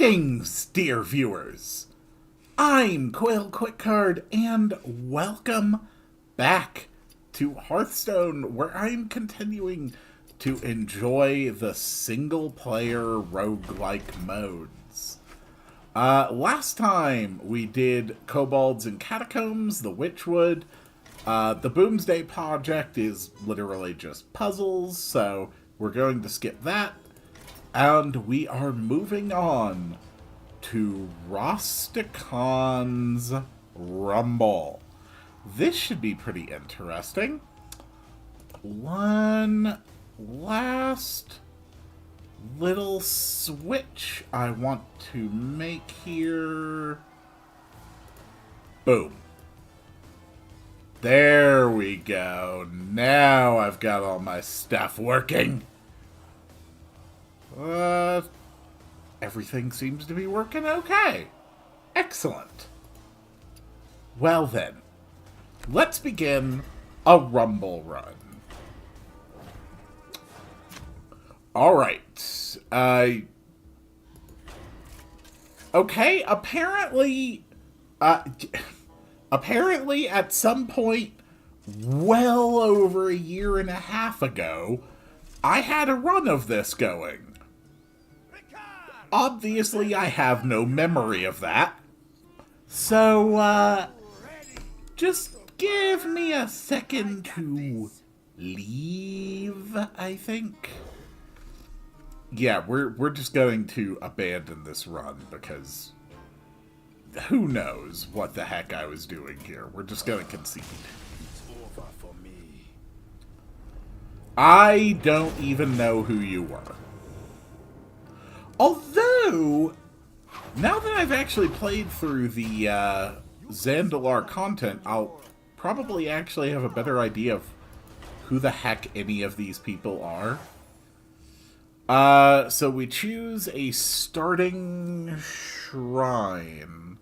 Greetings, dear viewers. I'm Quail Quickcard, and welcome back to Hearthstone, where I'm continuing to enjoy the single-player roguelike modes. Last time we did Kobolds and Catacombs, the Witchwood. The Boomsday Project is literally just puzzles, so we're going to skip that. And we are moving on to Rosticon's Rumble. This should be pretty interesting. One last little switch I want to make here. Boom. There we go. Now I've got all my stuff working. Everything seems to be working okay. Excellent. Well then, let's begin a rumble run. Alright. Okay, apparently at some point well over a year and a half ago, I had a run of this going. Obviously, I have no memory of that. So, just give me a second to leave, I think. Yeah, we're just going to abandon this run because who knows what the heck I was doing here. We're just going to concede. It's over for me. I don't even know who you were. Although, now that I've actually played through the Zandalar content, I'll probably actually have a better idea of who the heck any of these people are. So we choose a starting shrine.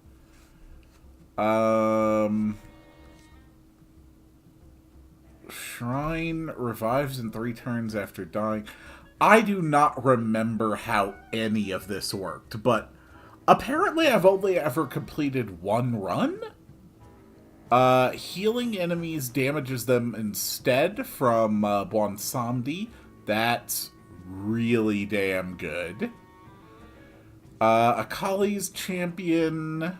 Shrine revives in 3 turns after dying. I do not remember how any of this worked, but apparently I've only ever completed one run. Healing enemies damages them instead from Bwansamdi. That's really damn good. Akali's champion.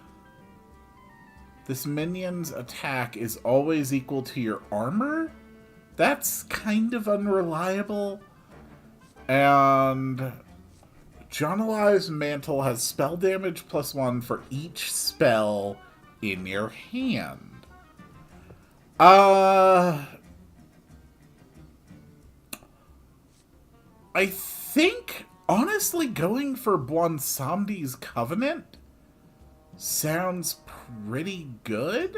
This minion's attack is always equal to your armor? That's kind of unreliable. And Jonalai's mantle has spell damage +1 for each spell in your hand. I think, honestly, going for Bwansamdi's Covenant sounds pretty good.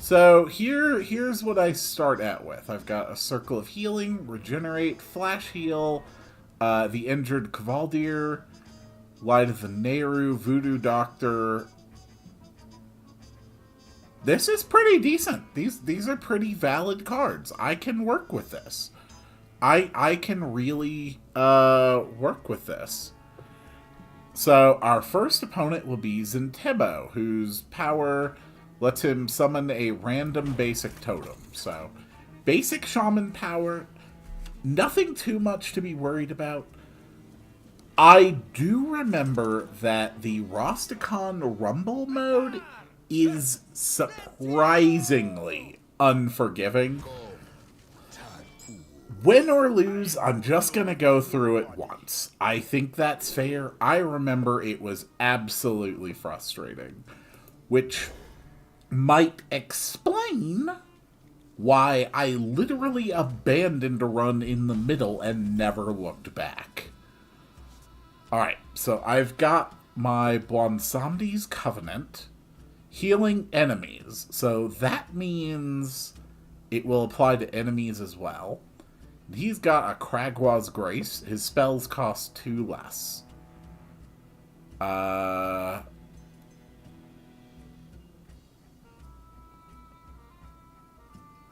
So here's what I start out with. I've got a Circle of Healing, Regenerate, Flash Heal, the Injured Kavaldir, Light of the Nehru, Voodoo Doctor. This is pretty decent. These are pretty valid cards. I can work with this. I can really work with this. So our first opponent will be Zintebo, whose power lets him summon a random basic totem. So, basic shaman power, nothing too much to be worried about. I do remember that the Rosticon Rumble mode is surprisingly unforgiving. Win or lose, I'm just going to go through it once. I think that's fair. I remember it was absolutely frustrating, which might explain why I literally abandoned a run in the middle and never looked back. Alright, so I've got my Bwansamdi's Covenant, healing enemies, so that means it will apply to enemies as well. He's got a Kragwa's Grace. His spells cost 2 less.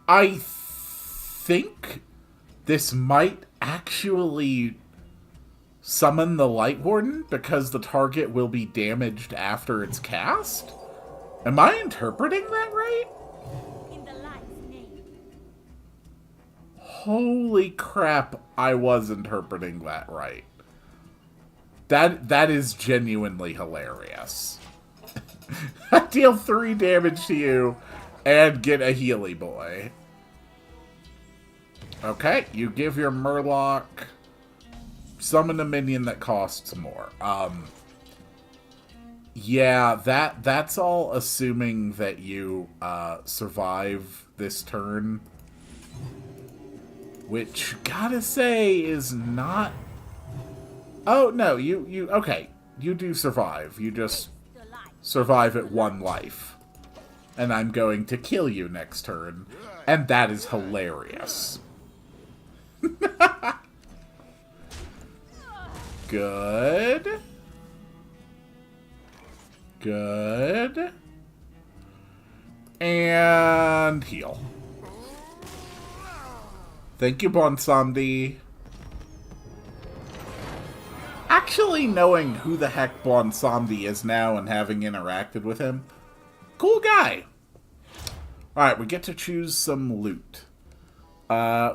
I think this might actually actually summon the Light Warden because the target will be damaged after it's cast? Am I interpreting that right? In the light's name. Holy crap, I was interpreting that right. That is genuinely hilarious. I deal 3 damage to you and get a Healy Boy. Okay, you give your Murloc, summon a minion that costs more. Yeah, that's all assuming that you survive this turn. Which, gotta say, is not... Oh, no, you okay. You do survive. You just survive at 1 life. And I'm going to kill you next turn. And that is hilarious. Good. Good. And heal. Thank you, Bonsandi. Actually knowing who the heck Bonsandi is now and having interacted with him, cool guy. Alright, we get to choose some loot.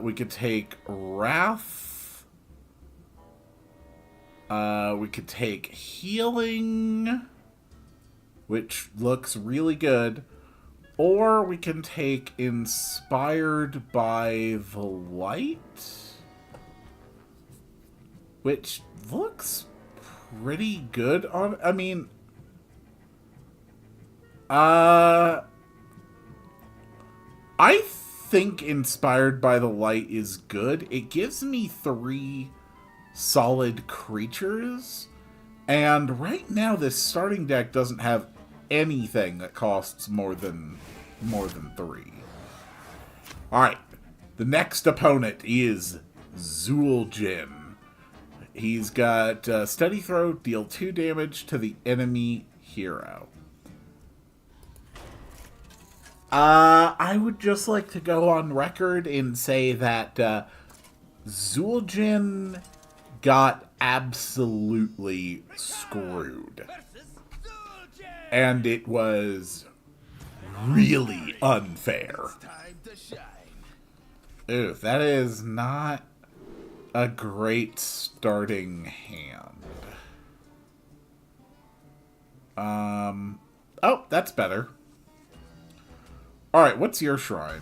We could take Wrath. We could take Healing, which looks really good. Or we can take Inspired by the Light, which looks pretty good on... I mean... I think Inspired by the Light is good. It gives me 3 solid creatures. And right now this starting deck doesn't have anything that costs more than 3. Alright. The next opponent is Zul'jin. He's got Steady Throw, deal 2 damage to the enemy hero. I would just like to go on record and say that Zul'jin got absolutely screwed. And it was really unfair. Ooh, that is not a great starting hand. Oh, that's better. Alright, what's your shrine?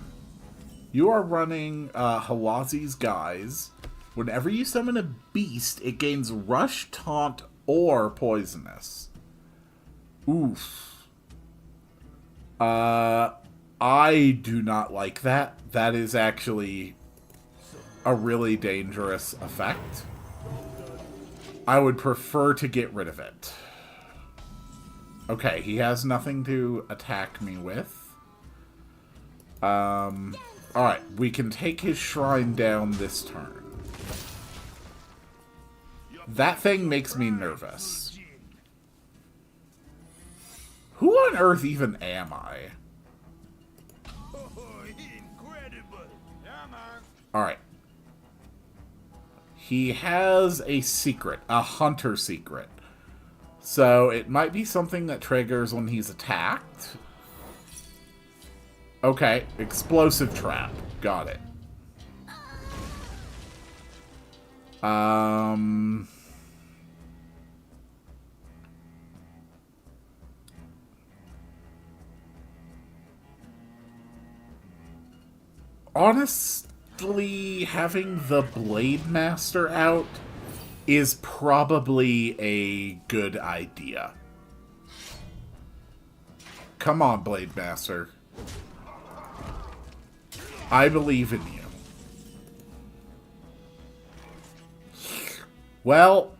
You are running Hawazi's Guise. Whenever you summon a beast, it gains Rush, Taunt, or Poisonous. Oof. I do not like that. That is actually a really dangerous effect. I would prefer to get rid of it. Okay, he has nothing to attack me with. Alright, we can take his shrine down this turn. That thing makes me nervous. Who on earth even am I? Alright. He has a secret, a hunter secret. So it might be something that triggers when he's attacked. Okay, explosive trap. Got it. Honestly, having the Blade Master out is probably a good idea. Come on, Blade Master. I believe in you. Well,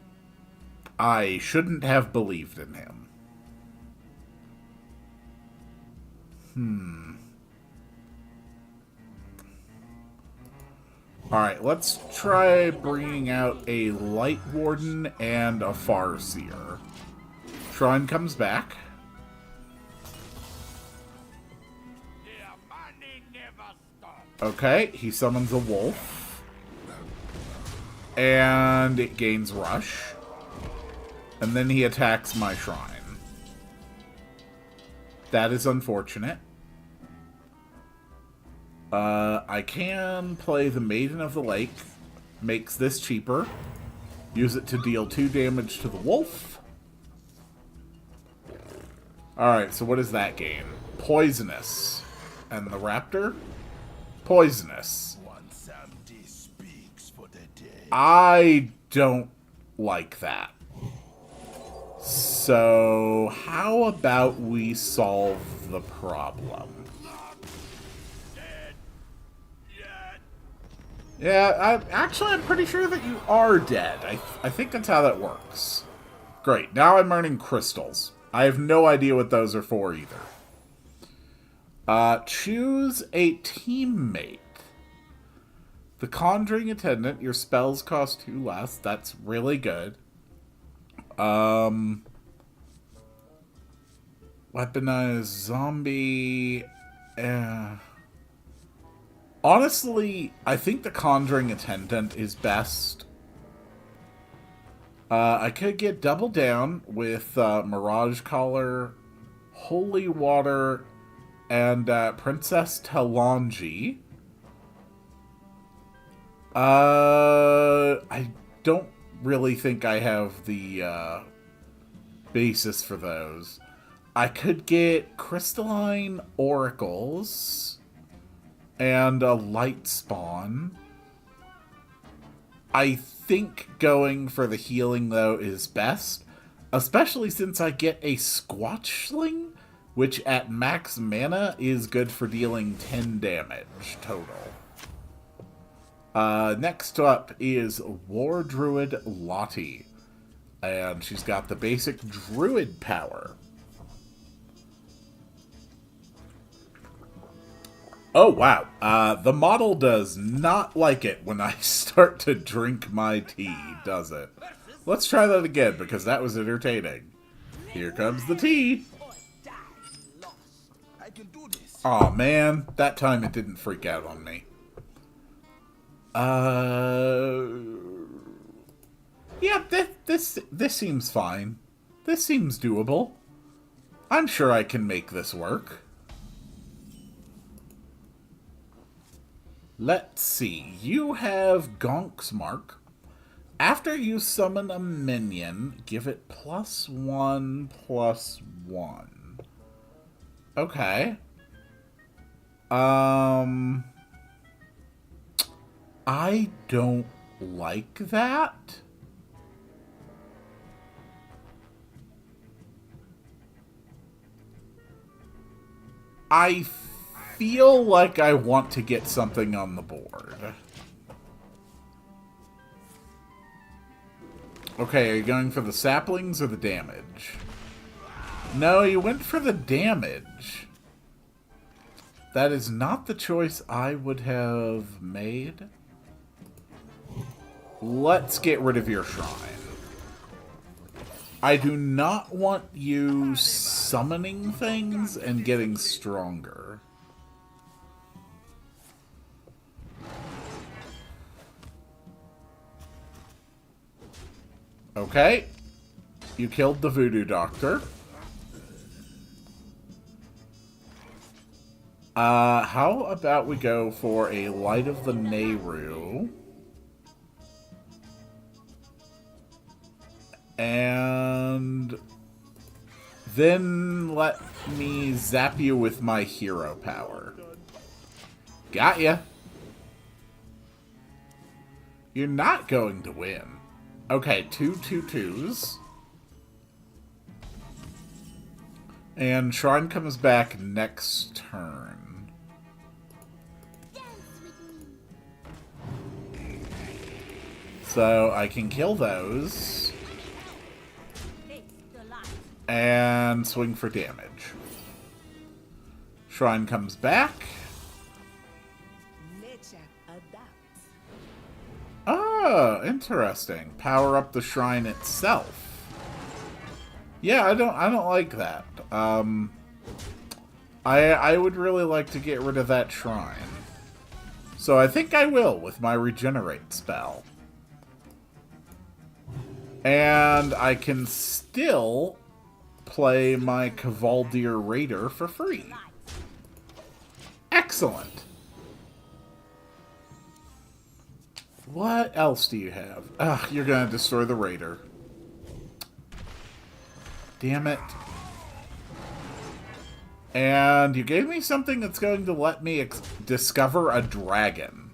I shouldn't have believed in him. Alright, let's try bringing out a Light Warden and a Farseer. Shrine comes back. Okay, he summons a wolf. And it gains Rush. And then he attacks my shrine. That is unfortunate. I can play the Maiden of the Lake. Makes this cheaper. Use it to deal 2 damage to the wolf. Alright, so what does that gain? Poisonous. And the raptor? Poisonous. I don't like that. So, how about we solve the problem? Yeah, I'm pretty sure that you are dead. I think that's how that works. Great, now I'm earning crystals. I have no idea what those are for either. Choose a teammate. The Conjuring Attendant, your spells cost 2 less. That's really good. Weaponized zombie. Honestly, I think the Conjuring Attendant is best. I could get double down with Mirage Collar, Holy Water, and Princess Talonji. I don't really think I have the basis for those. I could get Crystalline Oracles and a Light Spawn. I think going for the healing, though, is best. Especially since I get a Squatchling, which at max mana is good for dealing 10 damage total. Next up is War Druid Lottie. And she's got the basic Druid power. Oh, wow. The model does not like it when I start to drink my tea, does it? Let's try that again, because that was entertaining. Here comes the tea. Aw, man. That time it didn't freak out on me. Yeah, this seems fine. This seems doable. I'm sure I can make this work. Let's see. You have Gonk's Mark. After you summon a minion, give it +1/+1. Okay. I don't like that. I feel like I want to get something on the board. Okay, are you going for the saplings or the damage? No, you went for the damage. That is not the choice I would have made. Let's get rid of your shrine. I do not want you summoning things and getting stronger. Okay. You killed the voodoo doctor. How about we go for a Light of the Nehru? And then let me zap you with my hero power. Got ya. You're not going to win. Okay, 2/2/2s. And Shrine comes back next turn. So I can kill those. And swing for damage. Shrine comes back. Oh, interesting. Power up the shrine itself. Yeah, I don't like that. I would really like to get rid of that shrine. So I think I will with my regenerate spell. And I can still play my Cavaldir Raider for free. Excellent. What else do you have? Ugh, you're going to destroy the Raider. Damn it. And you gave me something that's going to let me discover a dragon.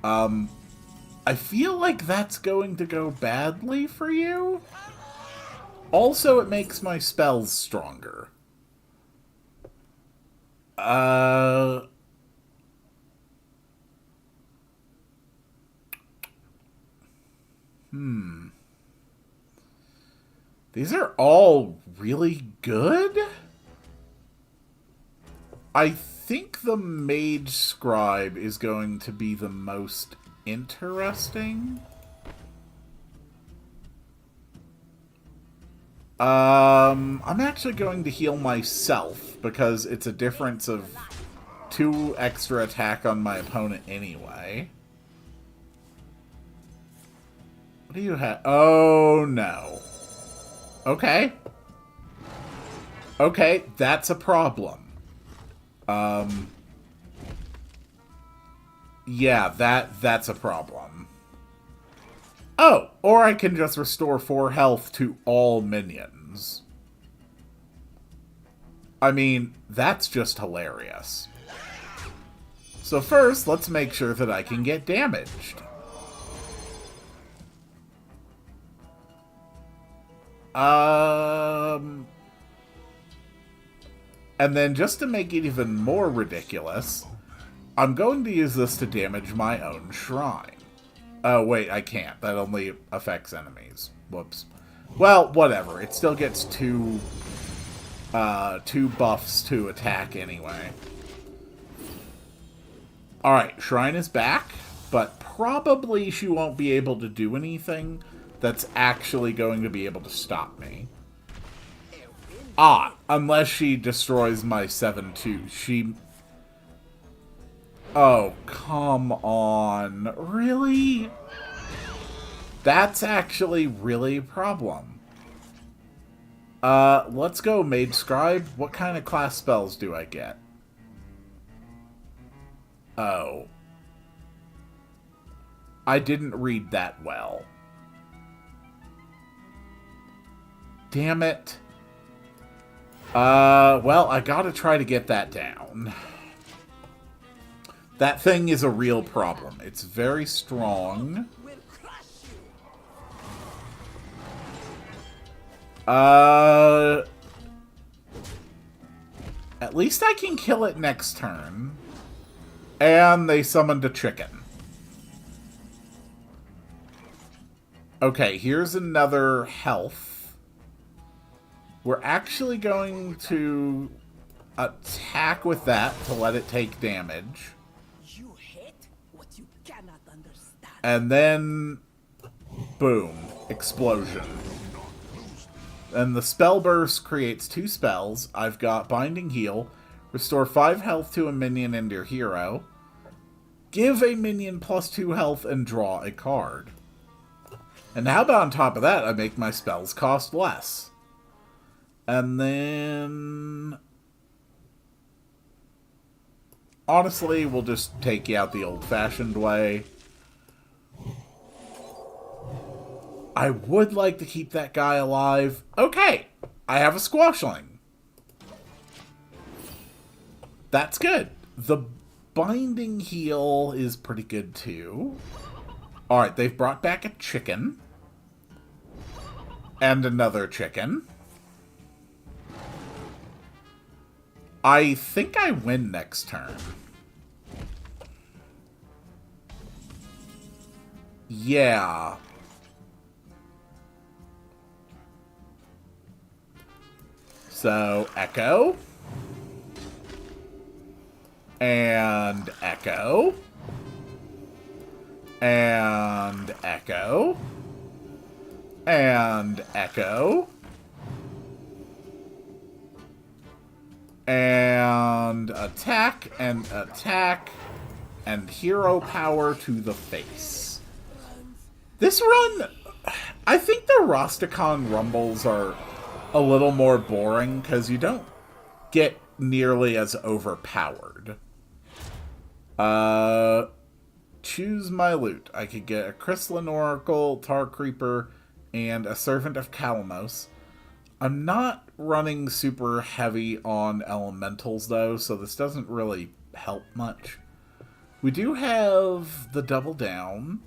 I feel like that's going to go badly for you. Also, it makes my spells stronger. These are all really good? I think the Mage Scribe is going to be the most interesting. I'm actually going to heal myself because it's a difference of 2 extra attack on my opponent anyway. What do you have? Oh, no. Okay. Okay, that's a problem. Yeah, that's a problem. Oh, or I can just restore 4 health to all minions. I mean, that's just hilarious. So first, let's make sure that I can get damaged. And then just to make it even more ridiculous, I'm going to use this to damage my own shrine. Oh, wait, I can't. That only affects enemies. Whoops. Well, whatever. It still gets 2 buffs to attack anyway. Alright, shrine is back, but probably she won't be able to do anything that's actually going to be able to stop me. Ah, unless she destroys my 7-2. She... Oh, come on. Really? That's actually really a problem. Let's go Mage Scribe. What kind of class spells do I get? Oh. I didn't read that well. Damn it. Well, I gotta try to get that down. That thing is a real problem. It's very strong. At least I can kill it next turn. And they summoned a chicken. Okay, here's another health. We're actually going to attack with that to let it take damage. You hate what you cannot understand. And then, boom, explosion. And the spell burst creates 2 spells. I've got Binding Heal, restore 5 health to a minion and your hero, give a minion +2 health, and draw a card. And how about on top of that, I make my spells cost less. And then... honestly, we'll just take you out the old-fashioned way. I would like to keep that guy alive. Okay, I have a Squashling. That's good. The Binding Heal is pretty good, too. Alright, they've brought back a chicken. And another chicken. I think I win next turn. Yeah. So, Echo. And Echo. And Echo. And Echo. And attack, and attack, and hero power to the face. This run, I think the Rastakhan Rumbles are a little more boring because you don't get nearly as overpowered. Choose my loot. I could get a Crystalline Oracle, Tar Creeper, and a Servant of Kalamos. I'm not running super heavy on elementals, though, so this doesn't really help much. We do have the Double Down,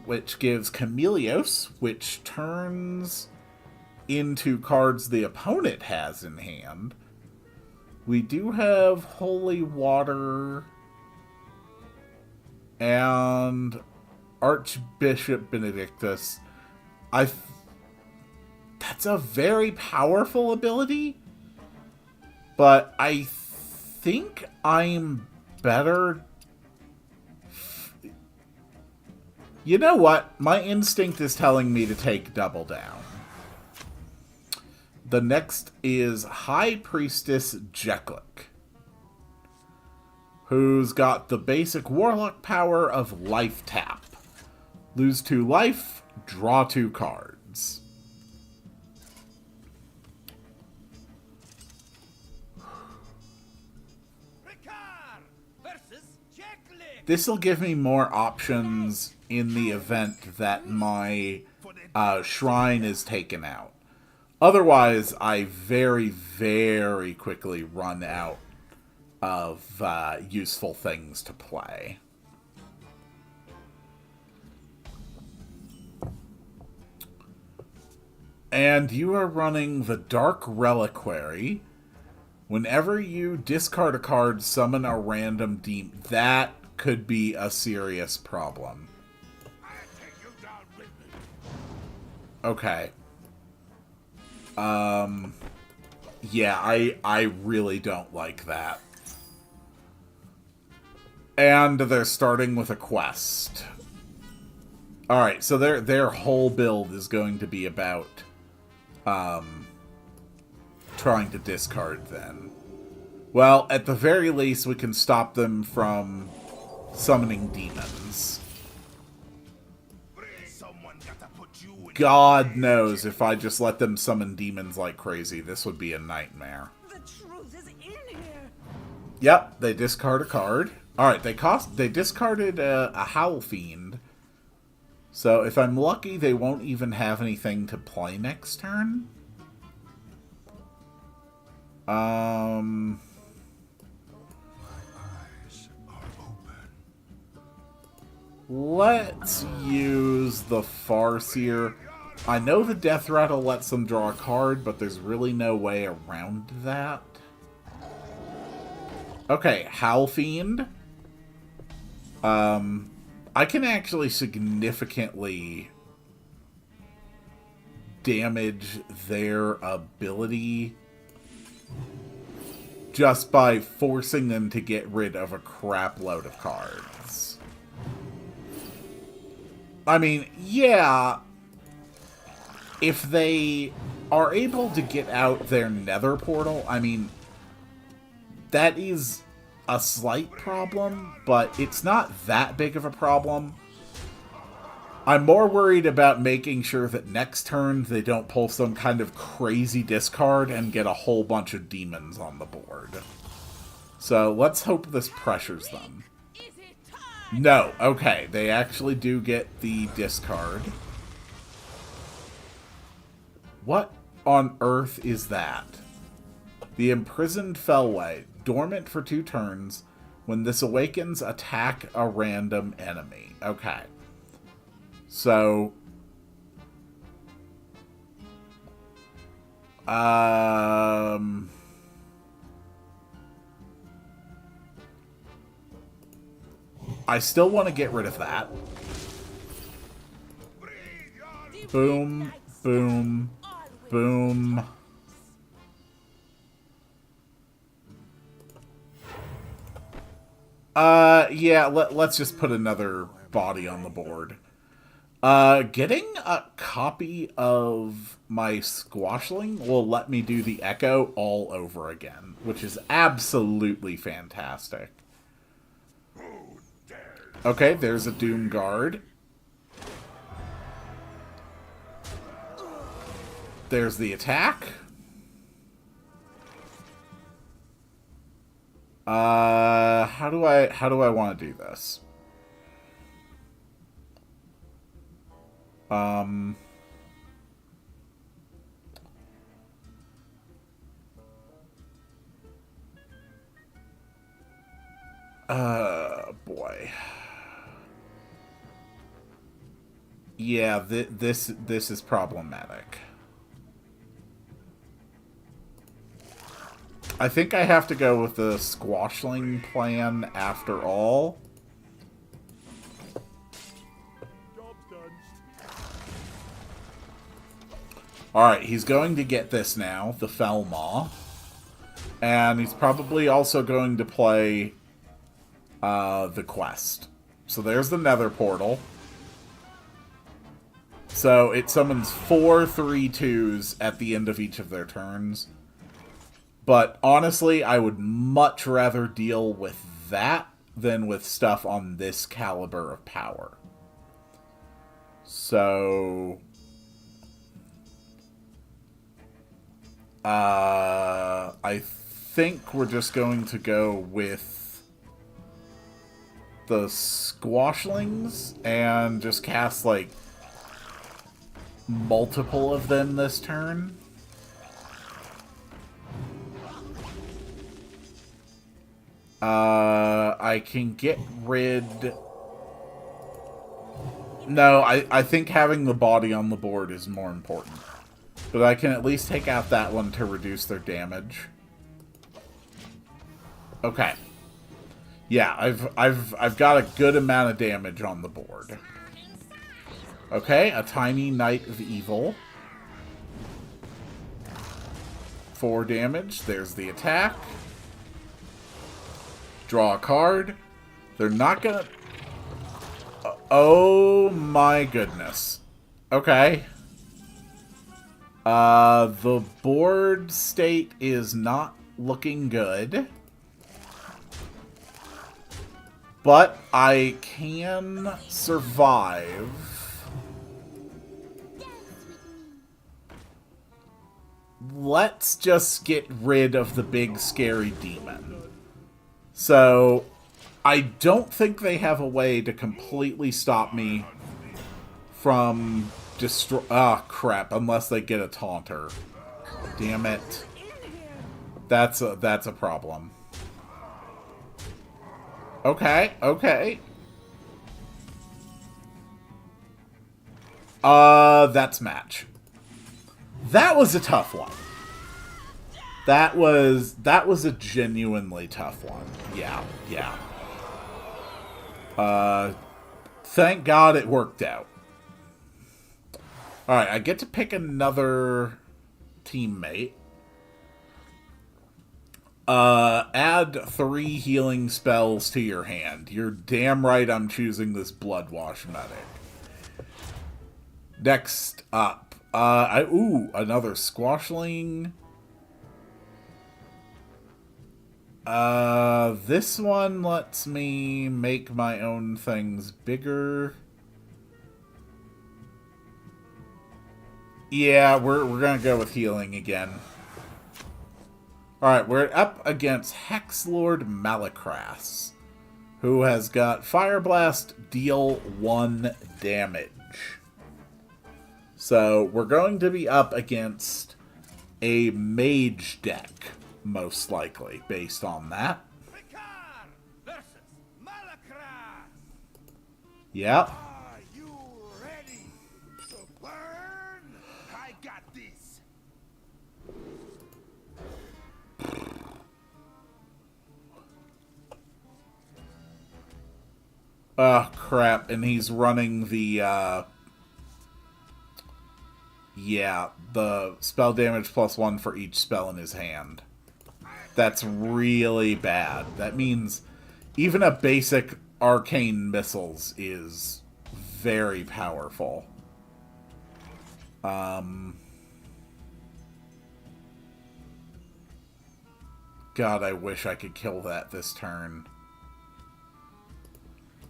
which gives Chameleos, which turns into cards the opponent has in hand. We do have Holy Water and Archbishop Benedictus. That's a very powerful ability, but I think I'm better. You know what? My instinct is telling me to take Double Down. The next is High Priestess Jeklik, who's got the basic Warlock power of Life Tap. Lose 2 life, draw 2 cards. This'll give me more options in the event that my shrine is taken out. Otherwise, I very, very quickly run out of useful things to play. And you are running the Dark Reliquary. Whenever you discard a card, summon a random demon. That could be a serious problem. Okay. Yeah, I really don't like that. And they're starting with a quest. Alright, so their whole build is going to be about trying to discard then. Well, at the very least, we can stop them from summoning demons. God knows if I just let them summon demons like crazy, this would be a nightmare. The truth is in here. Yep, they discard a card. Alright, they discarded a Howl Fiend. So if I'm lucky, they won't even have anything to play next turn. Let's use the Farseer. I know the Death Rattle lets them draw a card, but there's really no way around that. Okay, Howl Fiend. I can actually significantly damage their ability just by forcing them to get rid of a crap load of cards. I mean, yeah, if they are able to get out their Nether portal, I mean, that is a slight problem, but it's not that big of a problem. I'm more worried about making sure that next turn they don't pull some kind of crazy discard and get a whole bunch of demons on the board. So let's hope this pressures them. No, okay, they actually do get the discard. What on earth is that? The Imprisoned Fellway. Dormant for 2 turns. When this awakens, attack a random enemy. Okay. So... I still want to get rid of that. Boom, boom, boom. Yeah, let's just put another body on the board. Getting a copy of my Squashling will let me do the Echo all over again, which is absolutely fantastic. Okay, there's a Doom Guard. There's the attack. How do I want to do this? Boy. Yeah, this is problematic. I think I have to go with the squashling plan after all. Alright, he's going to get this now, the Felmaw. And he's probably also going to play the quest. So there's the Nether Portal. So it summons 4 3/2s at the end of each of their turns. But honestly, I would much rather deal with that than with stuff on this caliber of power. So I think we're just going to go with the Squashlings and just cast, like, multiple of them this turn. I can get rid... No, I think having the body on the board is more important. But I can at least take out that one to reduce their damage. Okay. Yeah, I've got a good amount of damage on the board. Okay, a tiny Knight of Evil. 4 damage. There's the attack. Draw a card. They're not gonna... Oh my goodness. Okay. The board state is not looking good. But I can survive. Let's just get rid of the big scary demon. So, I don't think they have a way to completely stop me from destroy... Ah, crap. Unless they get a taunter. Damn it. That's a problem. Okay, okay. That's match. That was a tough one. That was a genuinely tough one. Yeah, yeah. Thank God it worked out. Alright, I get to pick another teammate. Add 3 healing spells to your hand. You're damn right I'm choosing this Bloodwash medic. Next up. Ooh, another Squashling. This one lets me make my own things bigger. Yeah, we're gonna go with healing again. Alright, we're up against Hexlord Malakras, who has got Fire Blast, deal 1 damage. So, we're going to be up against a mage deck, most likely, based on that. Yep. Are you ready to burn? I got this. Oh, crap. And he's running the, yeah, the spell damage +1 for each spell in his hand. That's really bad. That means even a basic arcane missiles is very powerful. God, I wish I could kill that this turn.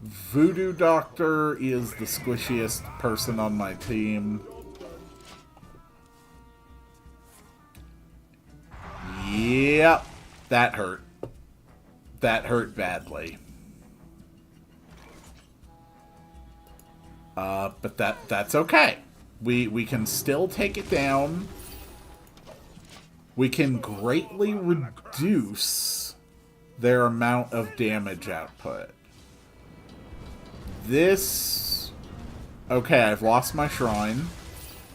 Voodoo Doctor is the squishiest person on my team. Yep, that hurt. That hurt badly. But that's okay. We can still take it down. We can greatly reduce their amount of damage output. This... Okay, I've lost my shrine.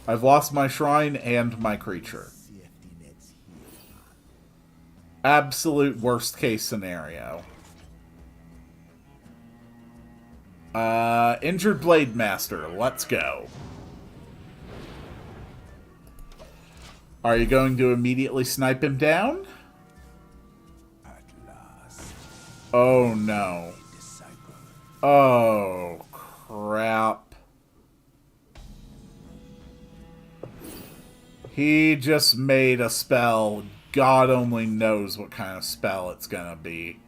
I've lost my shrine and my creature. Absolute worst case scenario. Injured Blade Master, let's go. Are you going to immediately snipe him down? At last. Oh no. Oh crap. He just made a spell. God only knows what kind of spell it's gonna be.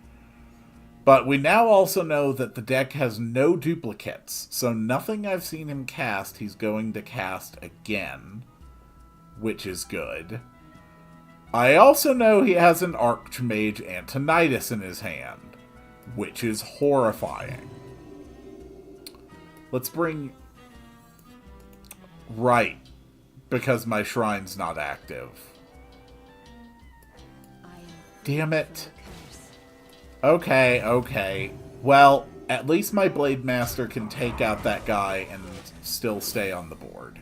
But we now also know that the deck has no duplicates, so nothing I've seen him cast he's going to cast again, which is good. I also know he has an Archmage Antonidas in his hand, which is horrifying. Let's bring... Right, because my shrine's not active. Damn it. Okay, okay. Well, at least my Blade Master can take out that guy and still stay on the board.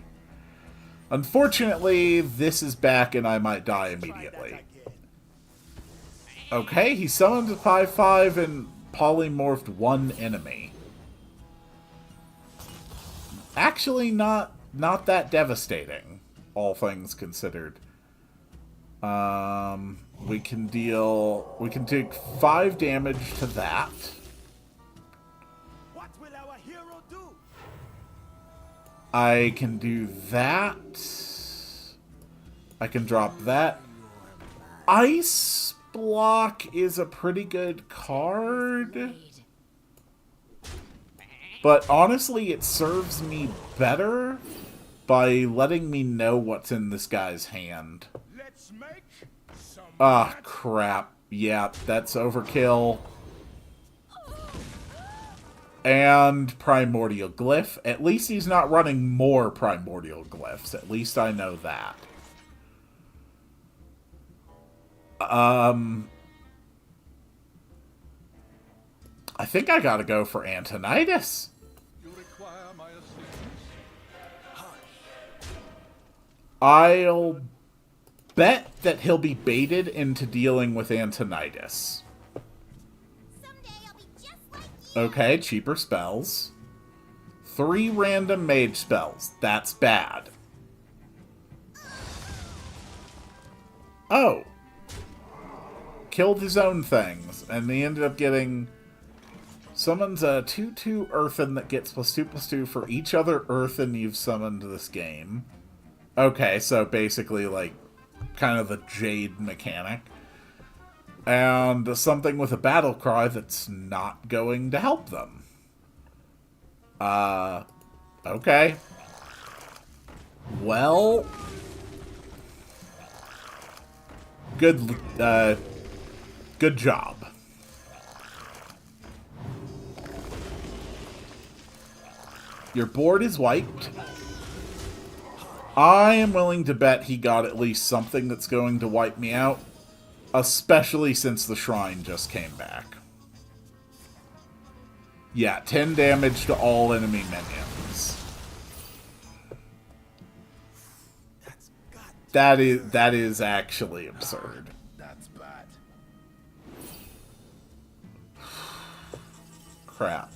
Unfortunately, this is back and I might die immediately. Okay, he summoned a 5/5 and polymorphed one enemy. Actually, not that devastating, all things considered. We can take 5 damage to that. What will our hero do? I can do that. I can drop that. Ice Block is a pretty good card. But honestly, it serves me better by letting me know what's in this guy's hand. Let's make some Ah, crap. Yeah, that's overkill. And Primordial Glyph. At least he's not running more Primordial Glyphs. At least I know that. I think I gotta go for Antonidas. You require my assistance? I'll bet that he'll be baited into dealing with Antonidas. Someday I'll be just like you. Okay, cheaper spells. 3 random mage spells. That's bad. Oh. Killed his own things, and he ended up getting... Summons a 2/2 earthen that gets +2/+2 for each other earthen you've summoned this game. Okay, so basically, like, kind of the Jade mechanic. And something with a battle cry that's not going to help them. Okay. Well... Good job. Your board is wiped. I am willing to bet he got at least something that's going to wipe me out. Especially since the shrine just came back. Yeah, 10 damage to all enemy minions. That is actually absurd. That's bad. Crap.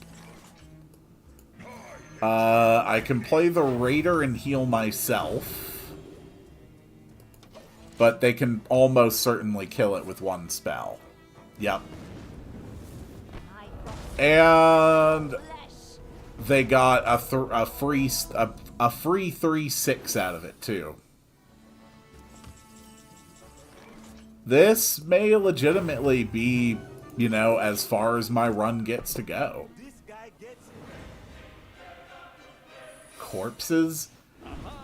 I can play the Raider and heal myself. But they can almost certainly kill it with one spell. Yep. And they got a free 3/6 out of it too. This may legitimately be, you know, as far as my run gets to go. This guy gets it. Corpses?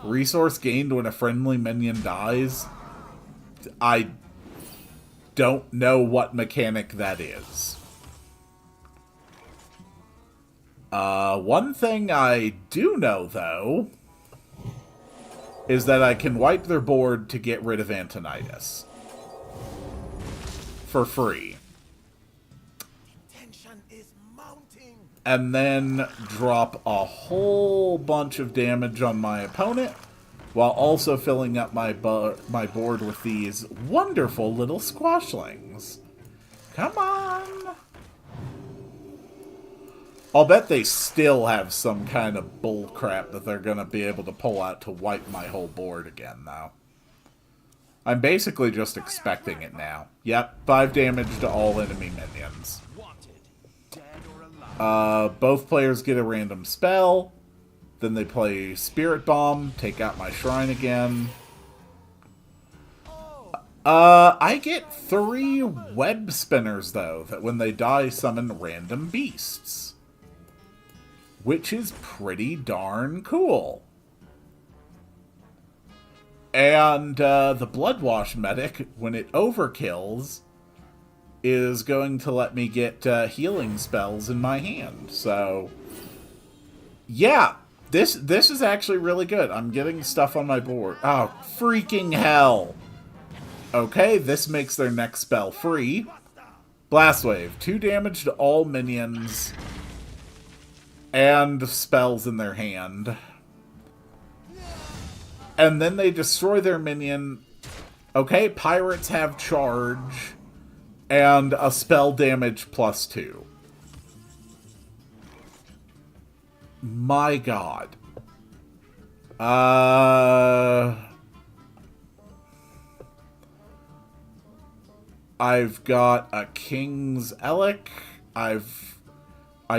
Resource gained when a friendly minion dies? don't know what mechanic that is. One thing I do know, though, is that I can wipe their board to get rid of Antonidas. For free. Tension is mounting. And then drop a whole bunch of damage on my opponent, while also filling up my board with these wonderful little squashlings. Come on! I'll bet they still have some kind of bull crap that they're going to be able to pull out to wipe my whole board again, though. I'm basically just expecting it now. Yep, 5 damage to all enemy minions. Both players get a random spell. Then they play Spirit Bomb, take out my shrine again. I get 3 web spinners, though, that when they die summon random beasts. Which is pretty darn cool. And the Bloodwash medic, when it overkills, is going to let me get healing spells in my hand. So, yeah, this is actually really good. I'm getting stuff on my board. Oh, freaking hell. Okay, this makes their next spell free. Blast Wave, 2 damage to all minions and spells in their hand. And then they destroy their minion. Okay, pirates have charge and a spell damage +2. My god. I've got a King's Elec. I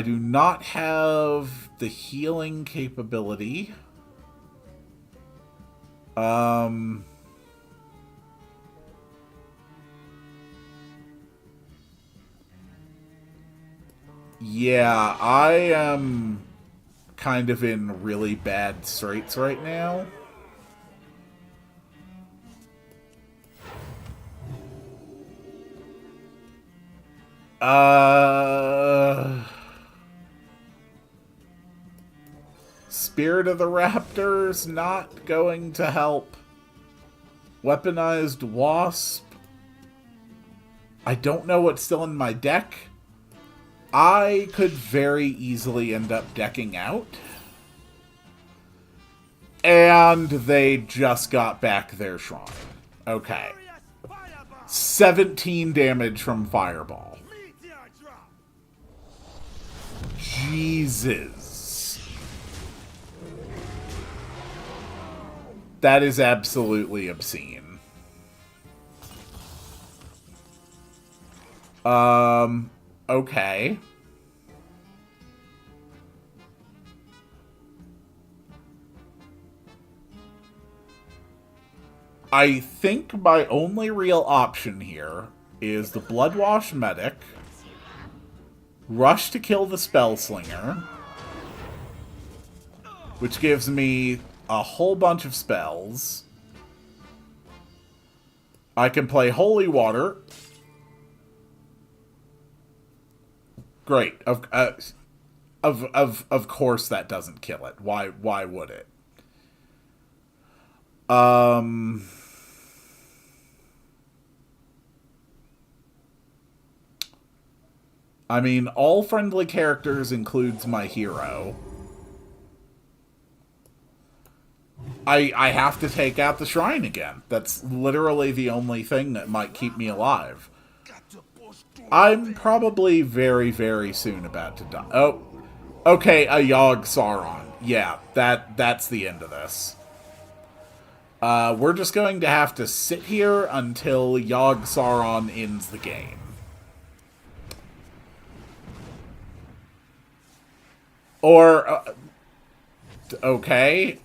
do not have the healing capability. Yeah, I am kind of in really bad straits right now. Spirit of the Raptor's not going to help. Weaponized Wasp. I don't know what's still in my deck. I could very easily end up decking out. And they just got back their shrine. Okay. 17 damage from Fireball. Jesus. That is absolutely obscene. Okay. I think my only real option here is the Bloodwash Medic, Rush to kill the Spellslinger, which gives me a whole bunch of spells. I can play Holy Water. Great. Of course that doesn't kill it. Why would it? I mean, all friendly characters includes my hero. I have to take out the shrine again. That's literally the only thing that might keep me alive. I'm probably very, very soon about to die. Oh, okay, a Yogg Sauron. Yeah, that's the end of this. We're just going to have to sit here until Yogg Sauron ends the game. Or, okay.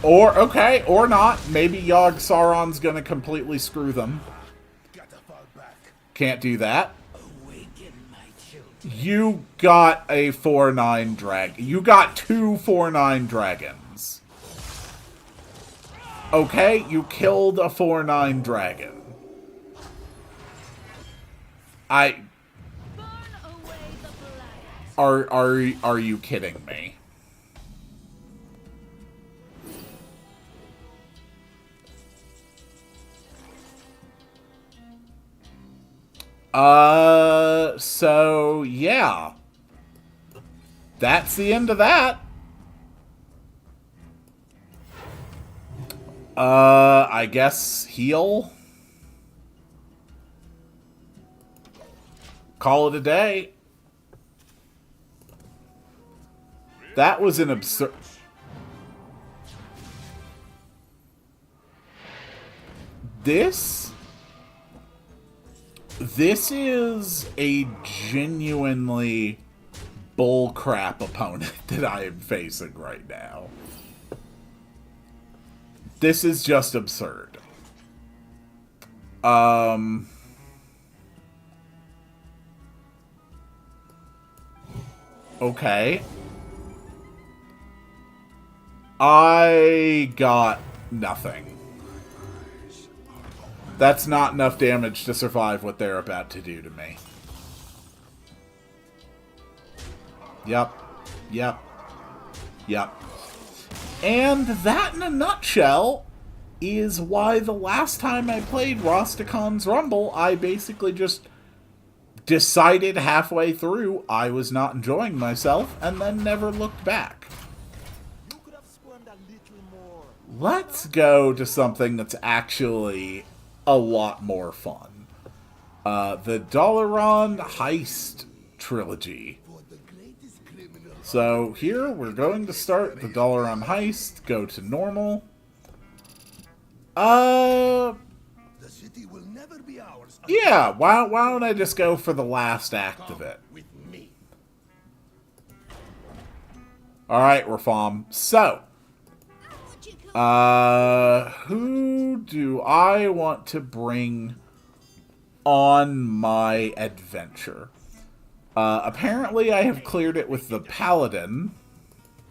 Or, okay, or not. Maybe Yogg Sauron's gonna completely screw them. Can't do that. You got a 4/9 dragon. You got 2 4/9 dragons. Okay, you killed a 4/9 dragon. I Burn away the blight. are you kidding me? So yeah. That's the end of that. I guess heal. Call it a day. That was an absurd... This is a genuinely bullcrap opponent that I am facing right now. This is just absurd. Okay. I got nothing. That's not enough damage to survive what they're about to do to me. Yep. Yep. Yep. And that, in a nutshell, is why the last time I played Rosticon's Rumble, I basically just decided halfway through I was not enjoying myself, and then never looked back. You could have squirmed a little more. Let's go to something that's actually a lot more fun. The Dalaran Heist Trilogy. For the greatest criminal. So here we're going to start the Dalaran Heist, go to normal. The city will never be ours. Yeah, why don't I just go for the last act of it? With me. Alright, Rafam. So, Would you come who do I want to bring on my adventure? Apparently I have cleared it with the Paladin.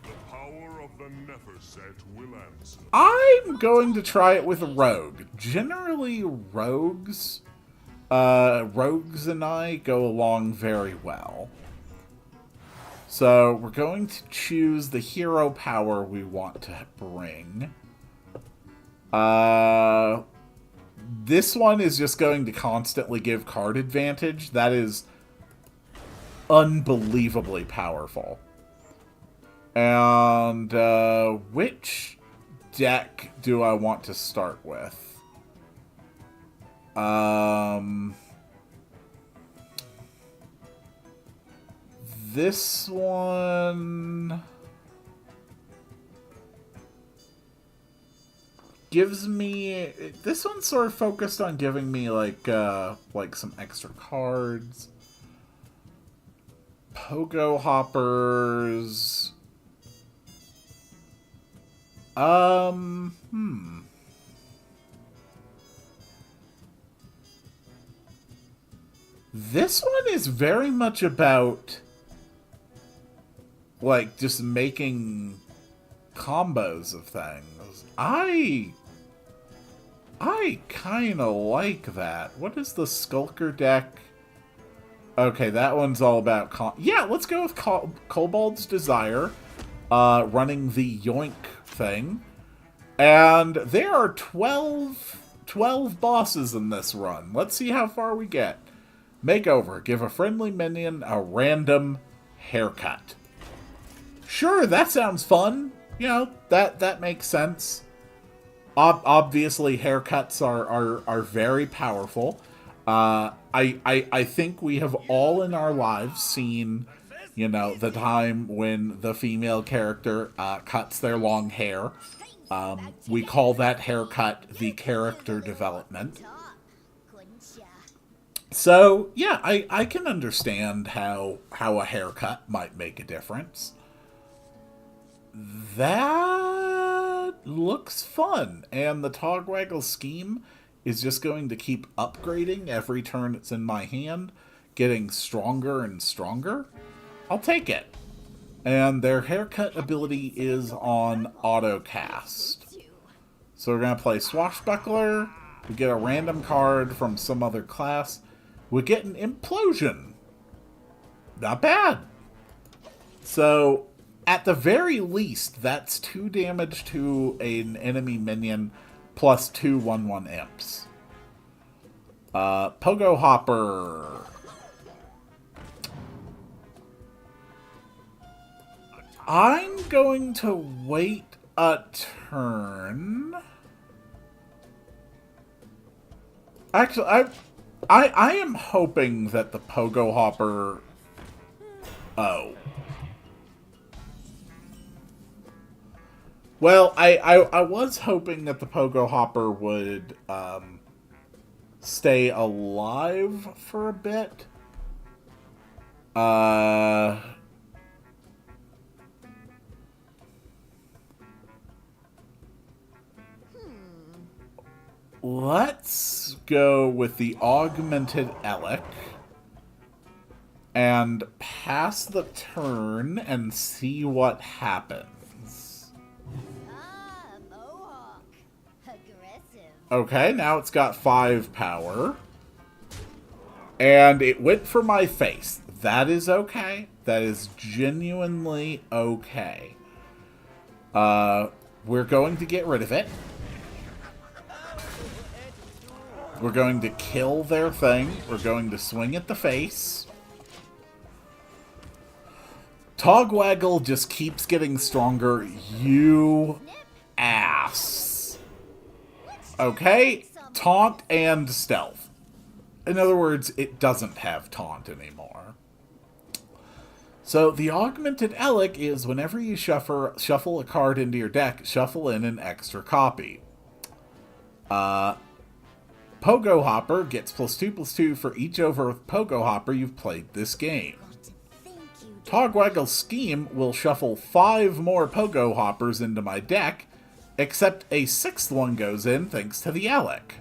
The power of the Neverset will answer. I'm going to try it with a Rogue. Generally, rogues and I go along very well. So, we're going to choose the hero power we want to bring. This one is just going to constantly give card advantage. That is unbelievably powerful. And, which deck do I want to start with? This one gives me... This one's sort of focused on giving me, like some extra cards. Pogo Hoppers... This one is very much about, like, just making combos of things. I kind of like that. What is the Skulker deck? Okay, that one's all about... Yeah, let's go with Kobold's Desire, running the Yoink thing. And there are 12 bosses in this run. Let's see how far we get. Makeover. Give a friendly minion a random haircut. Sure, that sounds fun. You know, that makes sense. Obviously, haircuts are very powerful. I think we have all in our lives seen, you know, the time when the female character cuts their long hair. We call that haircut the character development. talk, couldn't ya? So, yeah, I can understand how a haircut might make a difference. That looks fun. And the Togwaggle scheme is just going to keep upgrading every turn it's in my hand, getting stronger and stronger. I'll take it. And their haircut ability is on autocast. So we're going to play Swashbuckler. We get a random card from some other class. we get an implosion. Not bad. So, at the very least, that's 2 damage to an enemy minion plus 2 1/1 imps. Pogo Hopper. I'm going to wait a turn. Actually, I am hoping that the Pogo Hopper... Oh. Well, I was hoping that the Pogo Hopper would stay alive for a bit. Let's go with the Augmented Elec and pass the turn and see what happens. Ah, Mohawk. Aggressive. Okay, now it's got 5 power. And it went for my face. That is okay. That is genuinely okay. We're going to get rid of it. We're going to kill their thing. We're going to swing at the face. Togwaggle just keeps getting stronger. You ass. Okay? Taunt and stealth. In other words, it doesn't have taunt anymore. So the Augmented Elec is whenever you shuffle a card into your deck, shuffle in an extra copy. Pogo Hopper gets +2/+2 for each over Pogo Hopper you've played this game. Thank you. Togwaggle's Scheme will shuffle 5 more Pogo Hoppers into my deck, except a 6th one goes in thanks to the Elec.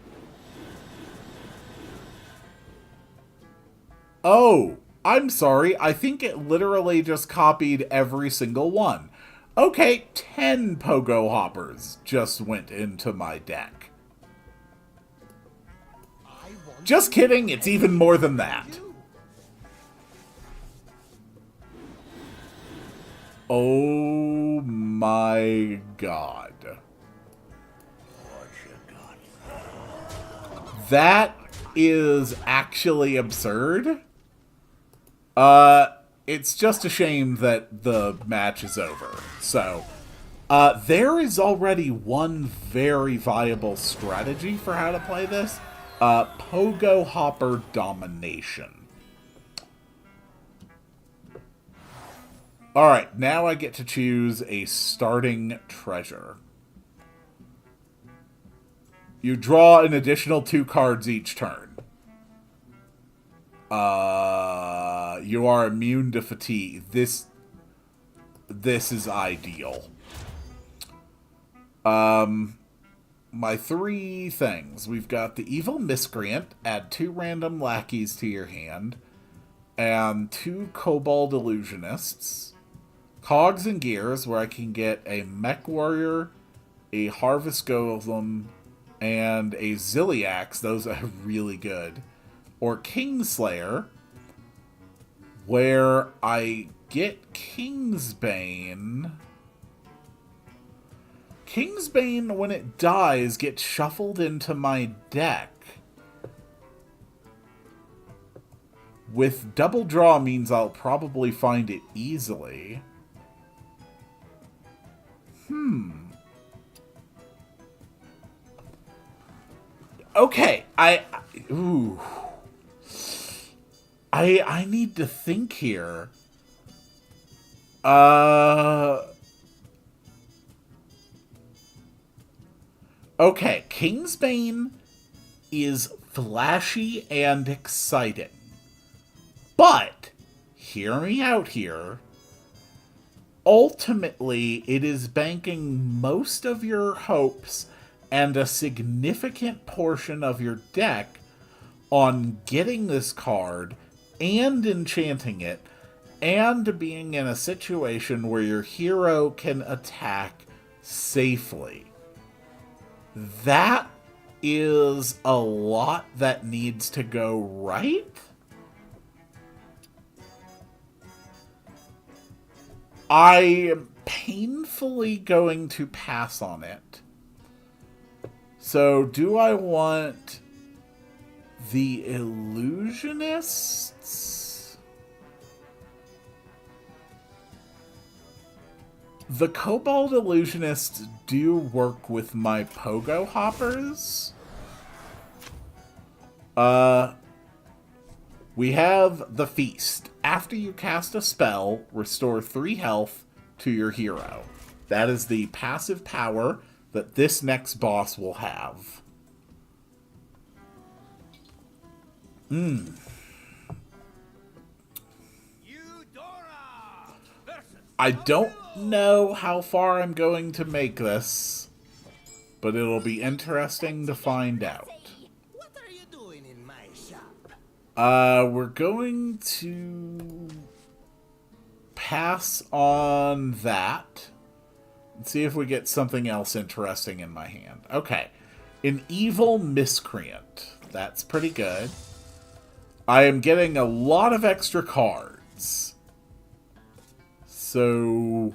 Oh, I'm sorry, I think it literally just copied every single one. Okay, 10 Pogo Hoppers just went into my deck. Just kidding, it's even more than that. Oh my god. That is actually absurd. It's just a shame that the match is over. So, there is already one very viable strategy for how to play this. Pogo Hopper Domination. Alright, now I get to choose a starting treasure. You draw an additional 2 cards each turn. You are immune to fatigue. This is ideal. My 3 things. We've got the Evil Miscreant. Add 2 random lackeys to your hand. And 2 Kobold Illusionists. Cogs and Gears, where I can get a Mech Warrior, a Harvest Golem, and a Zilliax. Those are really good. Or Kingslayer, where I get Kingsbane. Kingsbane, when it dies, gets shuffled into my deck. With double draw means I'll probably find it easily. Okay, I need to think here. Okay, Kingsbane is flashy and exciting. But, hear me out here. Ultimately, it is banking most of your hopes and a significant portion of your deck on getting this card and enchanting it and being in a situation where your hero can attack safely. That is a lot that needs to go right. I am painfully going to pass on it. So, do I want the illusionists? The Kobold Illusionists do work with my Pogo Hoppers. We have the Feast. After you cast a spell, restore 3 health to your hero. That is the passive power that this next boss will have. I don't know how far I'm going to make this, but it'll be interesting to find out. What are you doing in my shop? We're going to pass on that and see if we get something else interesting in my hand. Okay. An evil miscreant. That's pretty good. I am getting a lot of extra cards. So...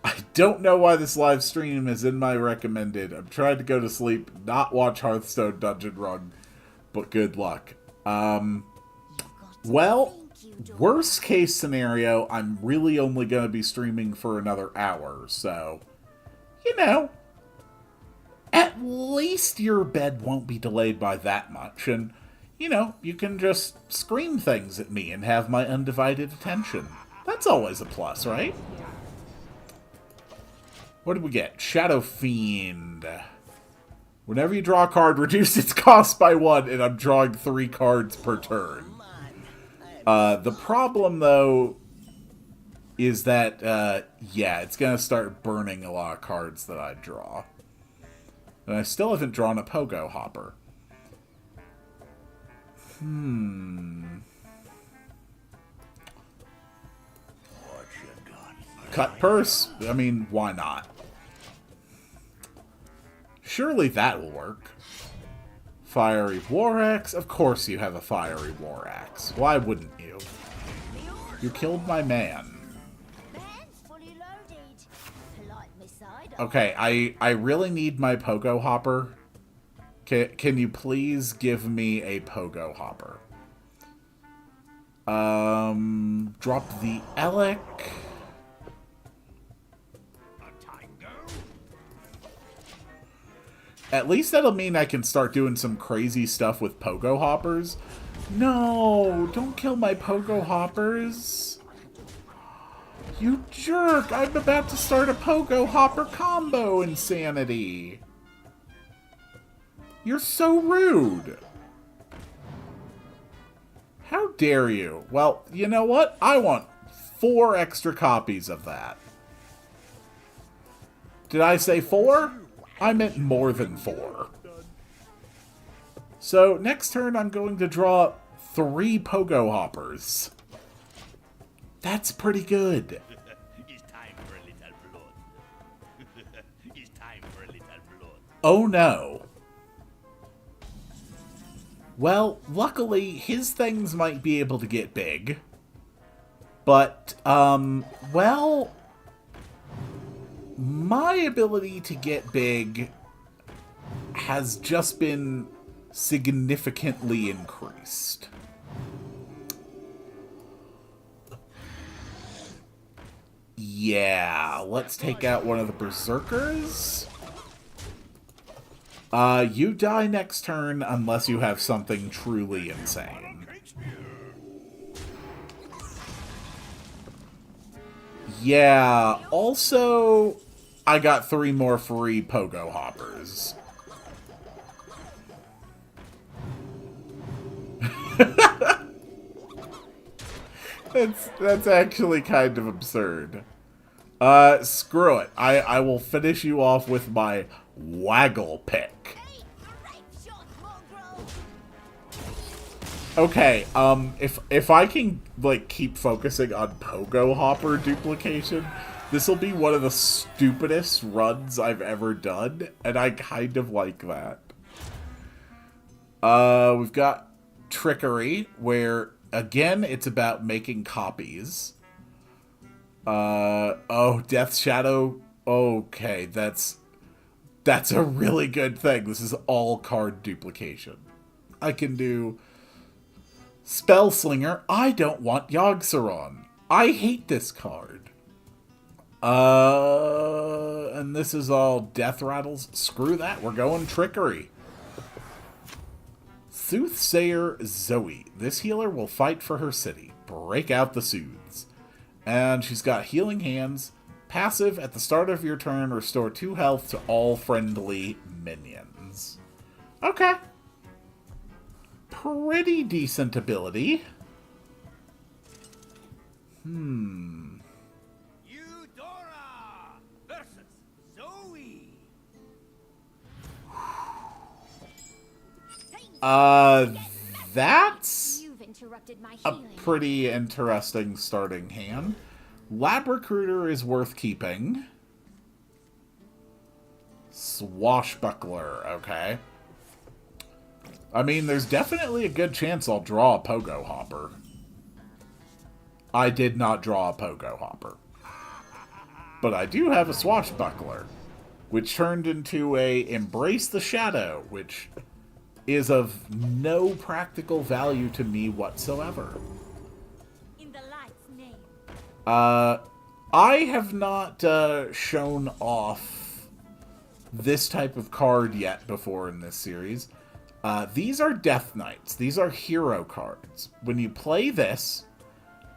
I don't know why this live stream is in my recommended. I'm trying to go to sleep, not watch Hearthstone Dungeon Run, but good luck. Well, worst case scenario, I'm really only going to be streaming for another hour, so, you know, at least your bed won't be delayed by that much, and, you know, you can just scream things at me and have my undivided attention. That's always a plus, right? What did we get? Shadow Fiend. Whenever you draw a card, reduce its cost by 1, and I'm drawing 3 cards per turn. The problem, though, is that, yeah, it's going to start burning a lot of cards that I draw. And I still haven't drawn a Pogo Hopper. Cut purse? I mean, why not? Surely that will work. Fiery War Axe? Of course you have a Fiery War Axe. Why wouldn't you? You killed my man. Okay, I really need my Pogo Hopper. Can you please give me a Pogo Hopper? Drop the Elec. At least that'll mean I can start doing some crazy stuff with Pogo Hoppers. No, don't kill my Pogo Hoppers. You jerk! I'm about to start a Pogo Hopper combo insanity. You're so rude. How dare you? Well, you know what? I want 4 extra copies of that. Did I say 4? I meant more than 4. So, next turn I'm going to draw 3 Pogo Hoppers. That's pretty good. It's time for a little blood. It's time for a little blood. Oh no. Well, luckily, his things might be able to get big. But, well... my ability to get big has just been significantly increased. Yeah, let's take out one of the Berserkers. You die next turn unless you have something truly insane. Yeah, also, I got 3 more free Pogo Hoppers. That's actually kind of absurd. Screw it. I will finish you off with my Waggle Pick. Okay, if I can, like, keep focusing on Pogo Hopper duplication, This will be one of the stupidest runs I've ever done, and I kind of like that. We've got Trickery, where, again, it's about making copies. Oh, Death Shadow. Okay, that's a really good thing. This is all card duplication. I can do Spellslinger. I don't want Yogg-Saron. I hate this card. And this is all Death Rattles. Screw that. We're going Trickery. Soothsayer Zoe. This healer will fight for her city. Break out the Soothes. And she's got Healing Hands. Passive, at the start of your turn, restore 2 health to all friendly minions. Okay. Pretty decent ability. Eudora versus Zoe. That's You've interrupted my a healing. pretty interesting starting hand. Lab Recruiter is worth keeping. Swashbuckler, okay. I mean, there's definitely a good chance I'll draw a Pogo Hopper. I did not draw a Pogo Hopper. But I do have a Swashbuckler, which turned into a Embrace the Shadow, which is of no practical value to me whatsoever. In the light's name. I have not shown off this type of card yet before in this series. These are Death Knights. These are hero cards. When you play this,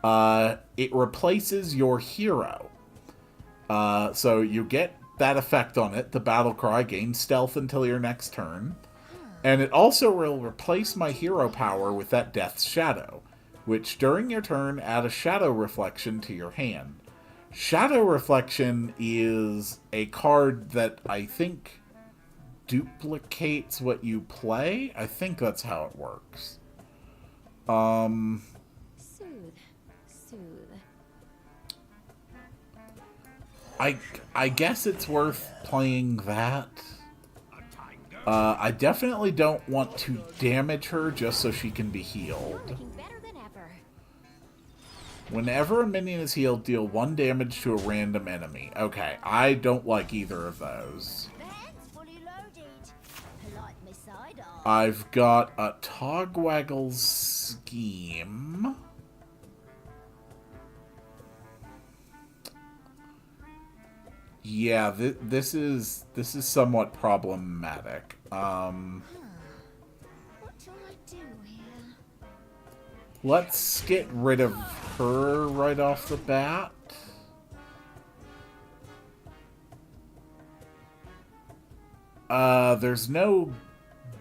it replaces your hero. So you get that effect on it. The battle cry gains stealth until your next turn. And it also will replace my hero power with that Death's Shadow, which during your turn add a Shadow Reflection to your hand. Shadow Reflection is a card that I think duplicates what you play. I think that's how it works. Soothe. I guess it's worth playing that. I definitely don't want to damage her just so she can be healed. Looking better than ever. Whenever a minion is healed, deal 1 damage to a random enemy. Okay, I don't like either of those. The hand's fully loaded. Polite me side eye. I've got a Togwaggle's Scheme. Yeah, this is somewhat problematic. What do I do here? Let's get rid of her right off the bat. There's no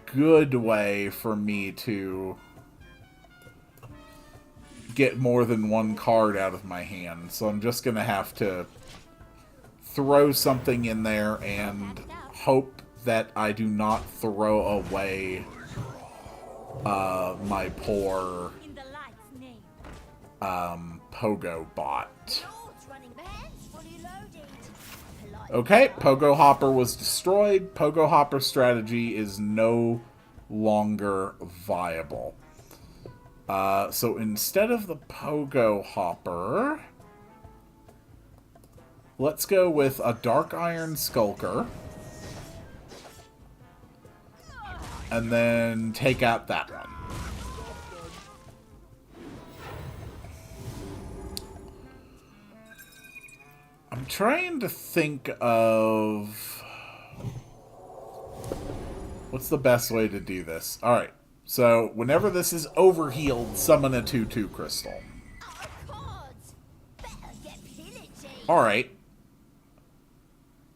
good way for me to get more than 1 card out of my hand, so I'm just gonna have to throw something in there and hope that I do not throw away my poor In the light's name. Pogo bot. Lord's running. The hand's fully loaded. Polite. Okay, Pogo Hopper was destroyed. Pogo Hopper strategy is no longer viable. So instead of the Pogo Hopper, let's go with a Dark Iron Skulker. And then take out that one. I'm trying to think of what's the best way to do this. Alright, so whenever this is overhealed, summon a 2/2 crystal. Our cards. Better get pillaging. Alright.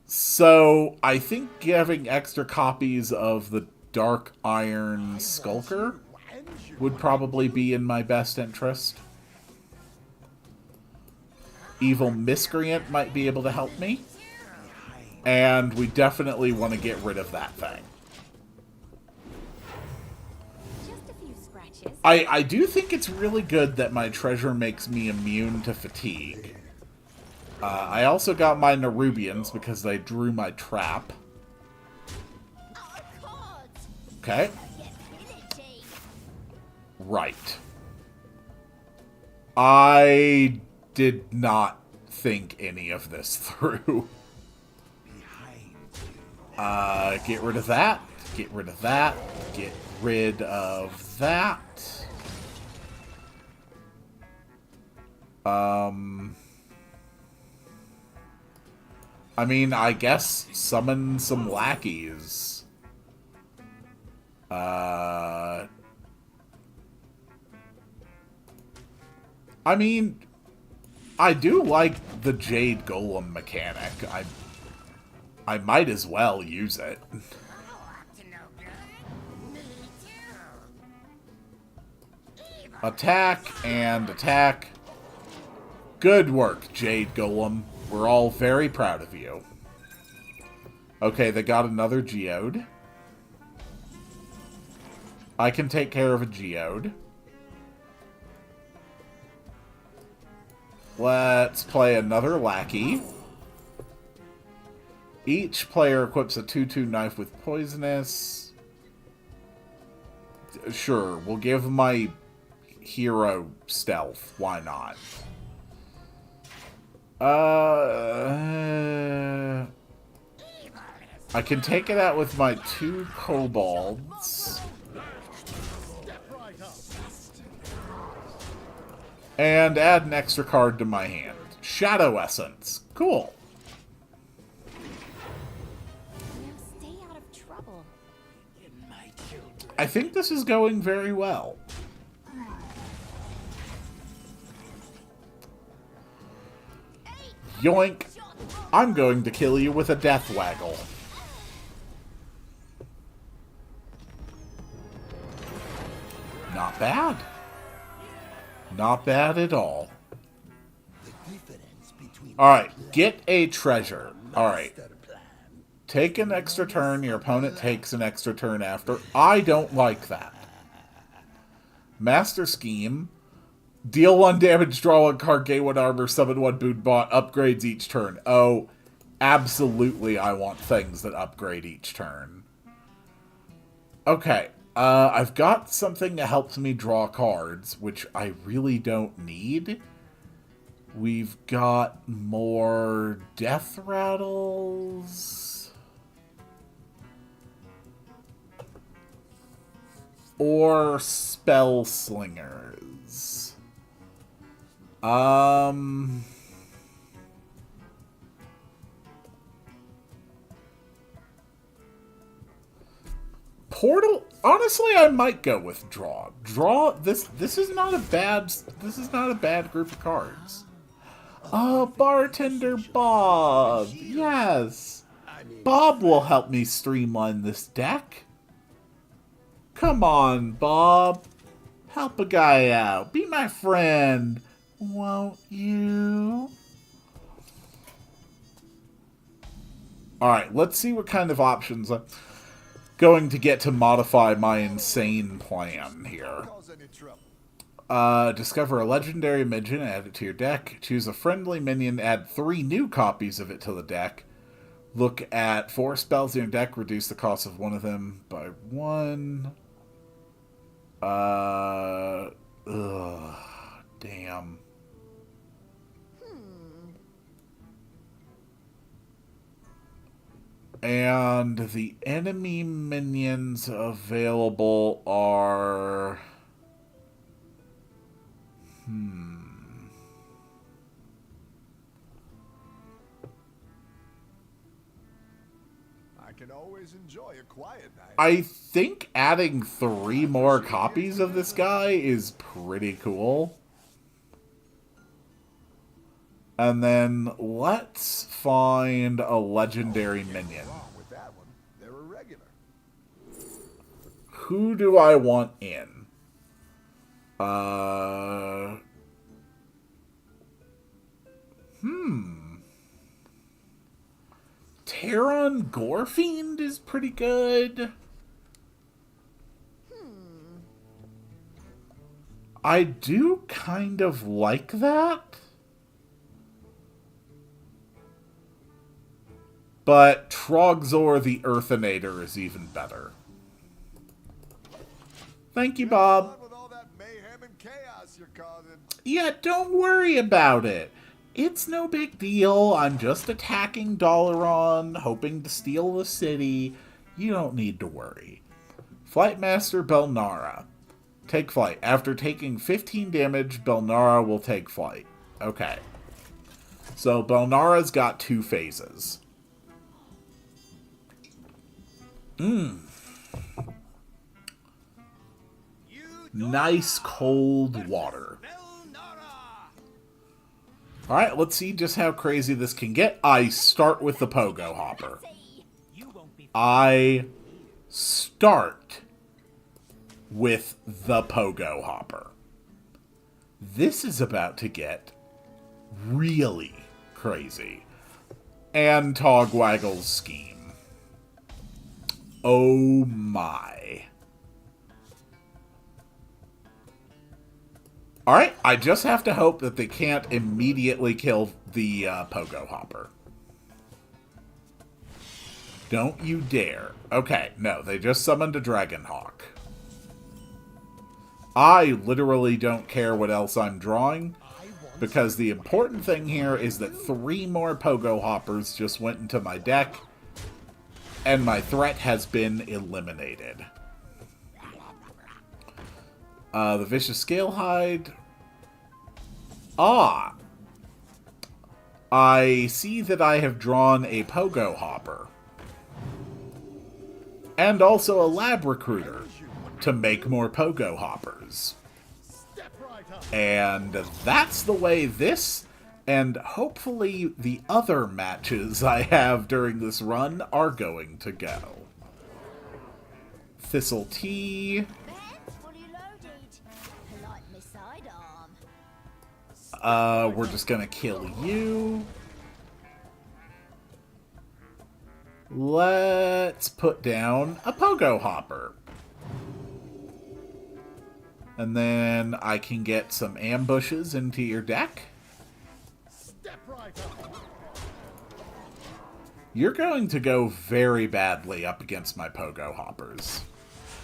So, I think having extra copies of the Dark Iron Skulker would probably be in my best interest. Evil Miscreant might be able to help me. And we definitely want to get rid of that thing. Just a few scratches. I do think it's really good that my treasure makes me immune to fatigue. I also got my Nerubians because they drew my trap. Our cards. Okay. Get pillaging. Right. I did not think any of this through. Get rid of that. Get rid of that. Get rid of that. I mean, I guess summon some lackeys. I mean, I do like the Jade Golem mechanic. I might as well use it. Attack and attack. Good work, Jade Golem. We're all very proud of you. Okay, they got another Geode. I can take care of a Geode. Let's play another Lackey. Each player equips a 2/2 knife with poisonous. Sure, we'll give my hero stealth. Why not? I can take it out with my 2 kobolds. And add an extra card to my hand. Shadow Essence. Cool. Now stay out of trouble. I think this is going very well. Yoink. I'm going to kill you with a Death Waggle. Not bad. Not bad at all. Alright, get a treasure. Alright. Take an extra turn, your opponent takes an extra turn after. I don't like that. Master Scheme. Deal 1 damage, draw 1 card, gain 1 armor, summon 1 boon bot, upgrades each turn. Oh, absolutely I want things that upgrade each turn. Okay, I've got something that helps me draw cards, which I really don't need. We've got more death rattles. Or spell slingers. Portal. Honestly, I might go with draw. Draw. This is not a bad. This is not a bad group of cards. Bartender Bob. Yes, Bob will help me streamline this deck. Come on, Bob. Help a guy out. Be my friend. Won't you? Alright, let's see what kind of options I'm going to get to modify my insane plan here. Discover a legendary minion, add it to your deck. Choose a friendly minion, add 3 new copies of it to the deck. Look at 4 spells in your deck, reduce the cost of one of them by 1. Damn. And the enemy minions available are... I can always enjoy a quiet night. I think adding 3 more copies of this guy is pretty cool. And then let's find a legendary minion. With that one, they're irregular. Who do I want in? Terran Gorefiend is pretty good. I do kind of like that. But Trogzor the Earthinator is even better. Thank you, Bob. With all that mayhem and chaos you're causing. Yeah, don't worry about it. It's no big deal. I'm just attacking Dalaran, hoping to steal the city. You don't need to worry. Flightmaster Belnara. Take flight. After taking 15 damage, Belnara will take flight. Okay. So Belnara's got 2 phases. Nice cold water. Alright, let's see just how crazy this can get. I start with the Pogo Hopper. I start with the Pogo Hopper. This is about to get really crazy. And Togwaggle's scheme. Oh my. Alright, I just have to hope that they can't immediately kill the Pogo Hopper. Don't you dare. Okay, no, they just summoned a Dragonhawk. I literally don't care what else I'm drawing, because the important thing here is that 3 more Pogo Hoppers just went into my deck, and my threat has been eliminated. The Vicious Scalehide. Ah! I see that I have drawn a Pogo Hopper. And also a Lab Recruiter to make more Pogo Hoppers. And that's the way this, and hopefully the other matches I have during this run, are going to go. Thistle Tea. We're just gonna kill you. Let's put down a Pogo Hopper. And then I can get some ambushes into your deck. You're going to go very badly up against my Pogo Hoppers.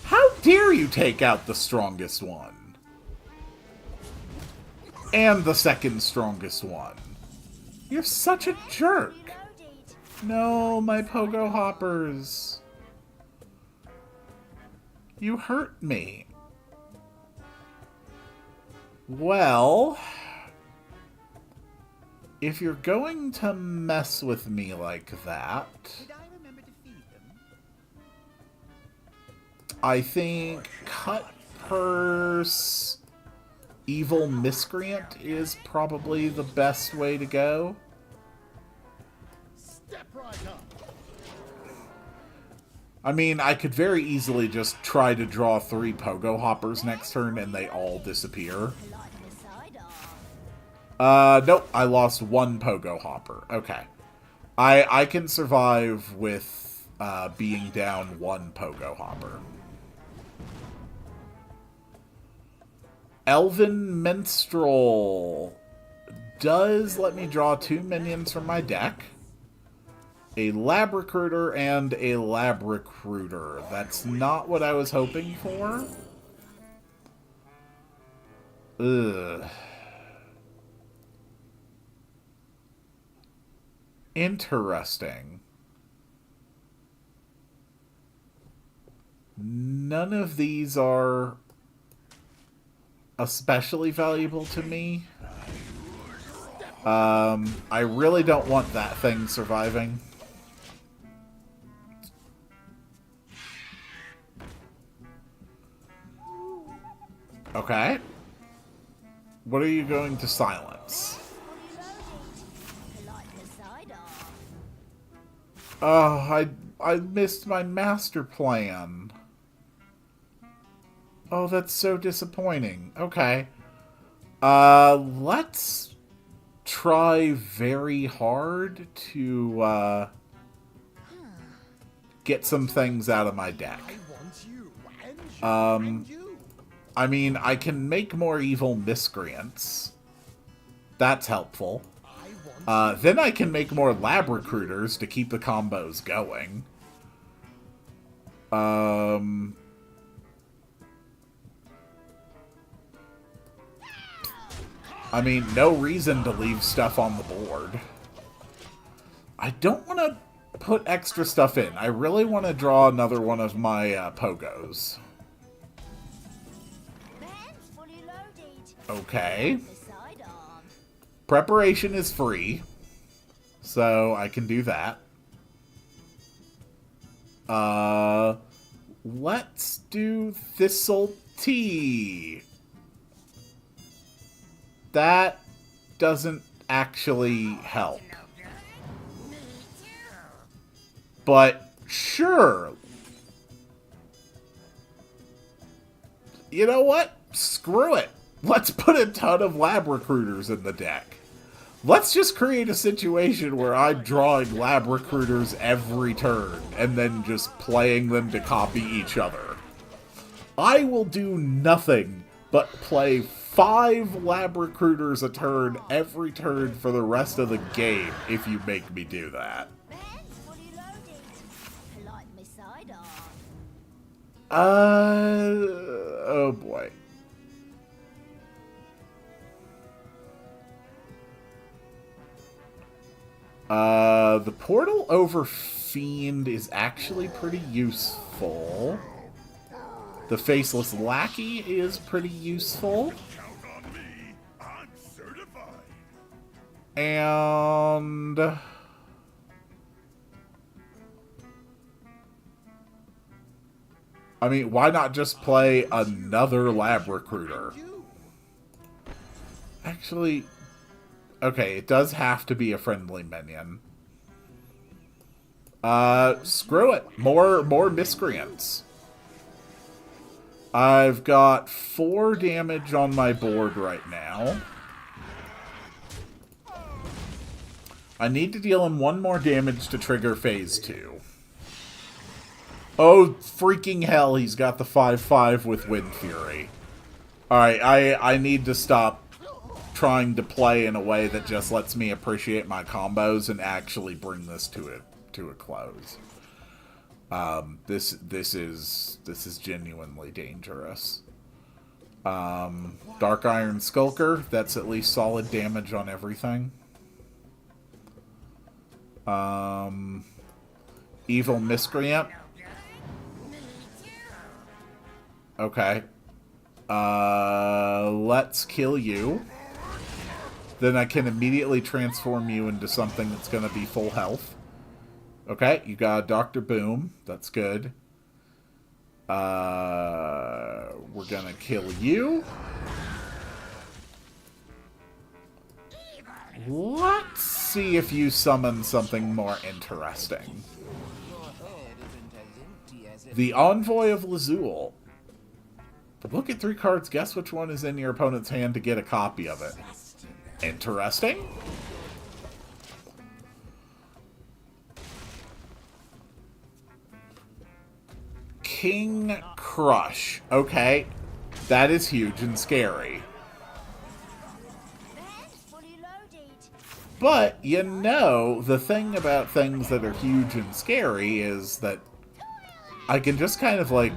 How dare you take out the strongest one? And the second strongest one. You're such a jerk. No, my Pogo Hoppers. You hurt me. Well, if you're going to mess with me like that, I think Cut Purse Evil Miscreant is probably the best way to go. I mean, I could very easily just try to draw 3 Pogo Hoppers next turn and they all disappear. Nope, I lost 1 Pogo Hopper. Okay. I can survive with being down 1 Pogo Hopper. Elven Minstrel does let me draw 2 minions from my deck. A Lab Recruiter and a Lab Recruiter. That's not what I was hoping for. Ugh. Interesting. None of these are especially valuable to me. I really don't want that thing surviving. Okay. What are you going to silence? Oh, I missed my master plan. Oh, that's so disappointing. Okay. Let's try very hard to, get some things out of my deck. I mean, I can make more evil miscreants. That's helpful. Then I can make more lab recruiters to keep the combos going. I mean, no reason to leave stuff on the board. I don't want to put extra stuff in. I really want to draw another one of my pogos. Man's fully loaded. Okay. The sidearm. Preparation is free, so I can do that. Let's do Thistle Tea. That doesn't actually help. But sure. You know what? Screw it. Let's put a ton of lab recruiters in the deck. Let's just create a situation where I'm drawing lab recruiters every turn and then just playing them to copy each other. I will do nothing but play 5 lab recruiters a turn every turn for the rest of the game if you make me do that. Man's fully loaded. Polite me sidearm. Oh boy. The portal over Fiend is actually pretty useful. The Faceless Lackey is pretty useful. Count on me. I'm certified. And I mean, why not just play another lab recruiter? Actually, okay, it does have to be a friendly minion. Screw it. More miscreants. I've got 4 damage on my board right now. I need to deal him 1 more damage to trigger phase 2. Oh, freaking hell, he's got the 5/5 with Wind Fury. Alright, I need to stop trying to play in a way that just lets me appreciate my combos and actually bring this to a close. This is genuinely dangerous. Dark Iron Skulker, that's at least solid damage on everything. Evil Miscreant. Okay. Let's kill you. Then I can immediately transform you into something that's going to be full health. Okay, you got Dr. Boom. That's good. We're going to kill you. Let's see if you summon something more interesting. The Envoy of Lazul. Look at 3 cards, guess which one is in your opponent's hand to get a copy of it. Interesting. King Crush. Okay, that is huge and scary. Man's fully loaded. But, you know, the thing about things that are huge and scary is that I can just kind of like...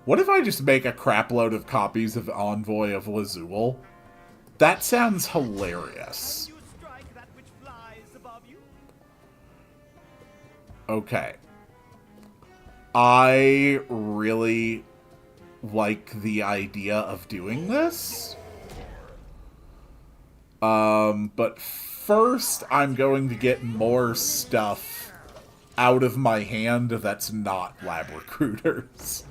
What if I just make a crapload of copies of Envoy of Lazul? That sounds hilarious. You strike that which flies above you. Okay. I really like the idea of doing this. But first I'm going to get more stuff out of my hand that's not lab recruiters.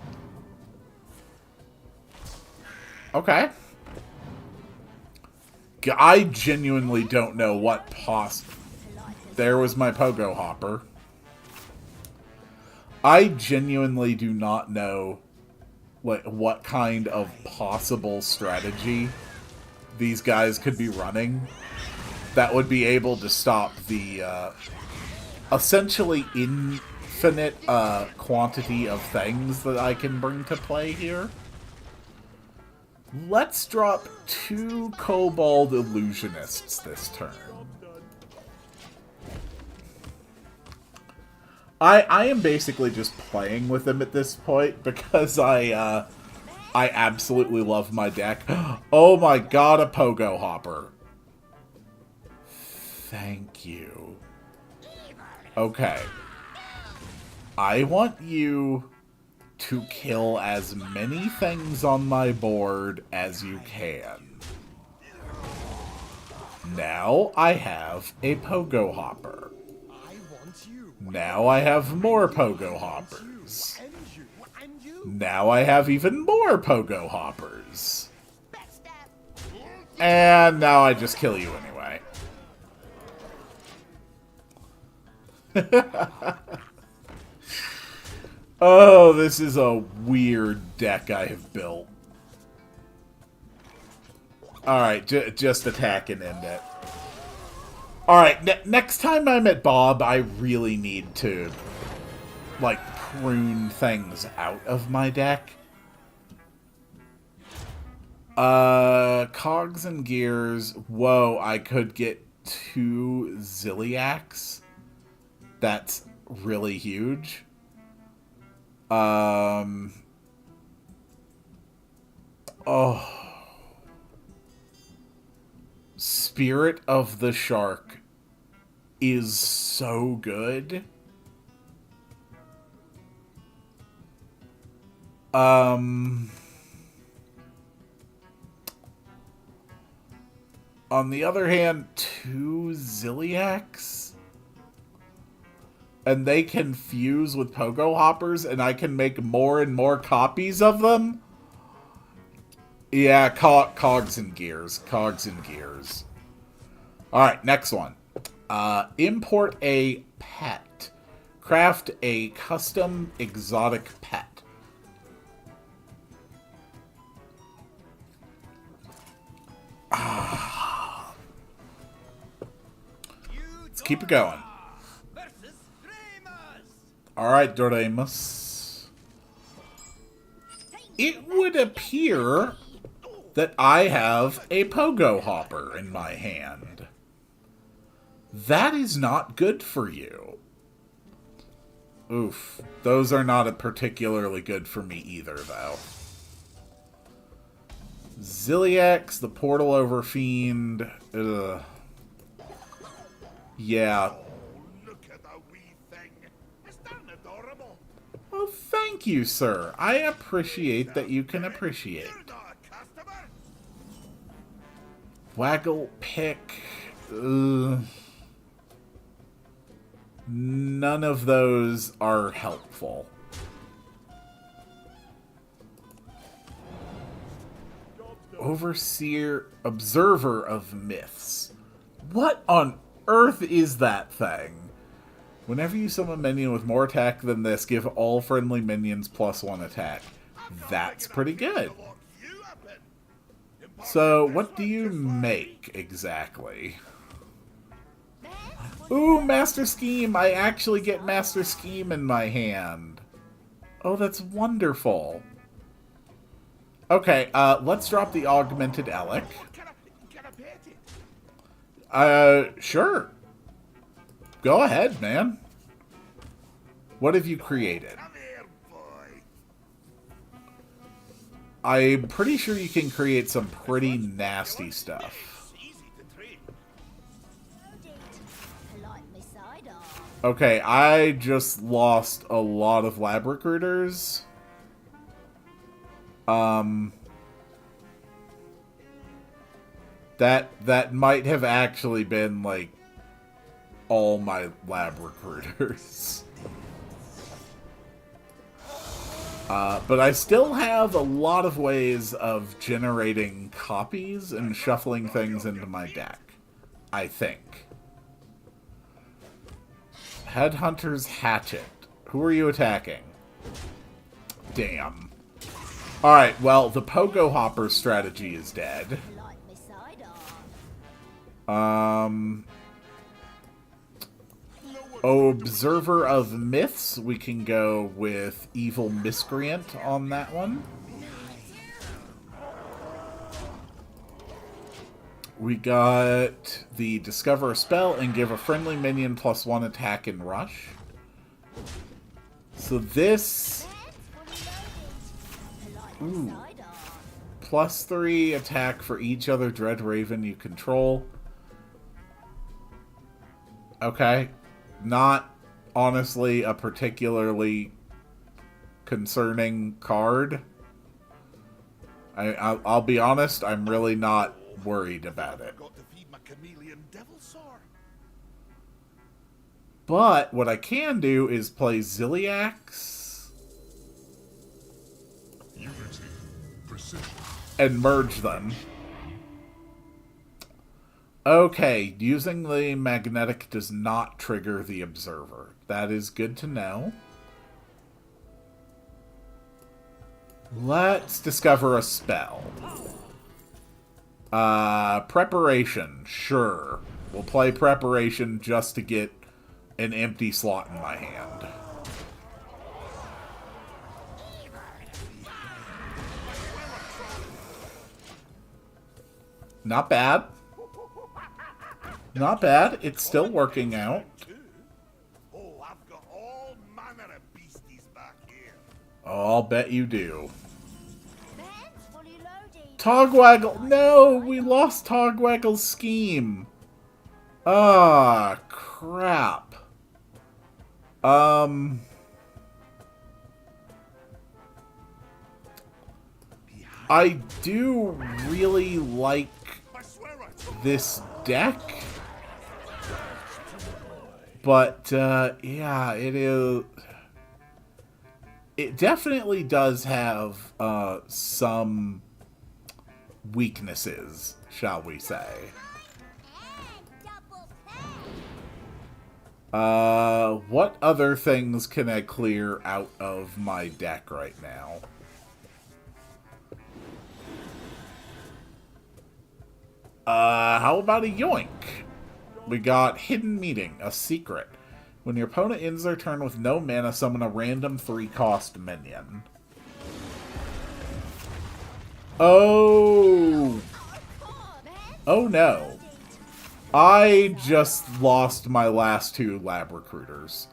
Okay. I genuinely don't know what There was my pogo hopper. I genuinely do not know what kind of possible strategy these guys could be running that would be able to stop the essentially infinite quantity of things that I can bring to play here. Let's drop 2 Kobold Illusionists this turn. I am basically just playing with them at this point because I absolutely love my deck. Oh my god, a Pogo Hopper. Thank you. Okay. I want you to kill as many things on my board as you can. Now I have a Pogo Hopper. Now I have more Pogo Hoppers. Now I have even more Pogo Hoppers. And now I just kill you anyway. Oh, this is a weird deck I have built. Alright, just attack and end it. Alright, next time I'm at Bob, I really need to, like, prune things out of my deck. Cogs and gears. Whoa, I could get 2 Ziliacs. That's really huge. Oh. Spirit of the Shark is so good. On the other hand, 2 Ziliacs? And they can fuse with Pogo Hoppers, and I can make more and more copies of them? Yeah, cogs and gears. Cogs and gears. Alright, next one. Import a pet. Craft a custom exotic pet. Let's keep it going. Alright, Doremus. It would appear that I have a Pogo Hopper in my hand. That is not good for you. Oof. Those are not particularly good for me either, though. Ziliax, the Portal Overfiend. Ugh. Yeah. Look at that wee thing. Is that adorable? Well, thank you, sir. I appreciate that you can appreciate. You're not a customer. Waggle pick. Ugh. None of those are helpful. Overseer, Observer of Myths. What on earth is that thing? Whenever you summon a minion with more attack than this, give all friendly minions +1 attack. That's pretty good. So, what do you make exactly? Ooh, Master Scheme! I actually get Master Scheme in my hand. Oh, that's wonderful. Okay, let's drop the Augmented Elec. Can I pet it? Sure. Go ahead, man. What have you created? Come here, boy. I'm pretty sure you can create some pretty nasty stuff. Easy to treat. Polite me side off. Okay, I just lost a lot of lab recruiters. That might have actually been, like, all my lab recruiters. But I still have a lot of ways of generating copies and shuffling things into my deck, I think. Headhunter's Hatchet. Who are you attacking? Damn. Alright, well, the Pogo Hopper strategy is dead. Polite me side off. Observer of Myths, we can go with Evil Miscreant on that one. We got the Discover a Spell and give a friendly minion +1 attack and rush. So this... Ooh. +3 attack for each other Dread Raven you control. Okay. Not, honestly, a particularly concerning card. I'll be honest, I'm really not worried about it. Got to feed my chameleon devil sore. But what I can do is play Ziliax Unity. Precision. and merge them. Okay, using the magnetic does not trigger the observer. That is good to know. Let's discover a spell. Preparation, sure. We'll play preparation just to get an empty slot in my hand. Not bad. Not bad. It's still working out. Oh, I've got all manner of beasties back here. Oh, I'll bet you do. Vans fully loaded. Togwaggle! No! We lost Togwaggle's scheme! Ah, crap. I do really like I swear I this deck. But, yeah, it is... It definitely does have, some weaknesses, shall we say. And double pay. What other things can I clear out of my deck right now? How about a yoink? We got Hidden Meeting, a secret. When your opponent ends their turn with no mana, summon a random 3-cost minion. Oh! Oh no. I just lost my last 2 lab recruiters.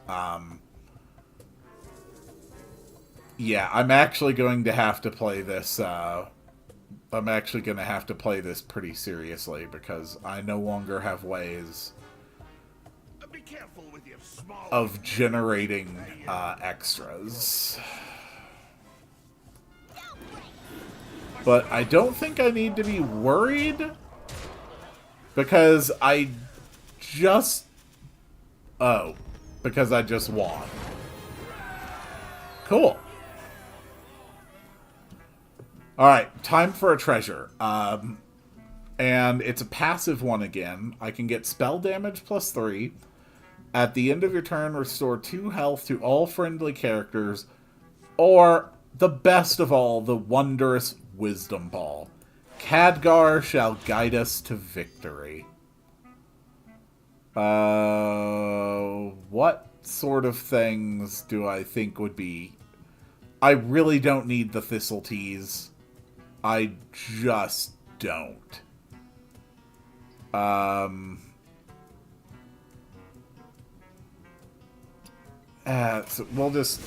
Yeah, I'm actually going to have to play this, I'm actually going to have to play this pretty seriously because I no longer have ways be careful with your small of generating extras. But I don't think I need to be worried because I just... Oh, because I just won. Cool. Alright, time for a treasure. And it's a passive one again. I can get spell damage +3. At the end of your turn, restore 2 health to all friendly characters. Or, the best of all, the wondrous Wisdom Ball. Khadgar shall guide us to victory. What sort of things do I think would be... I really don't need the Thistle Teas. I just don't. So we'll just...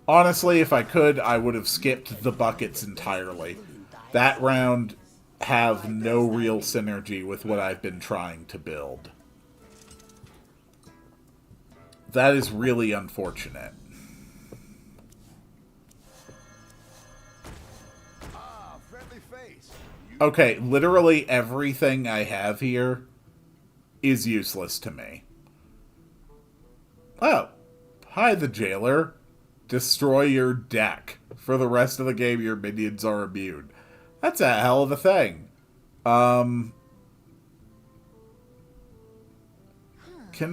Honestly, if I could, I would have skipped the buckets entirely. That round have no real synergy with what I've been trying to build. That is really unfortunate. Okay, literally everything I have here is useless to me. Oh. Hi, the jailer. Destroy your deck. For the rest of the game, your minions are immune. That's a hell of a thing. Can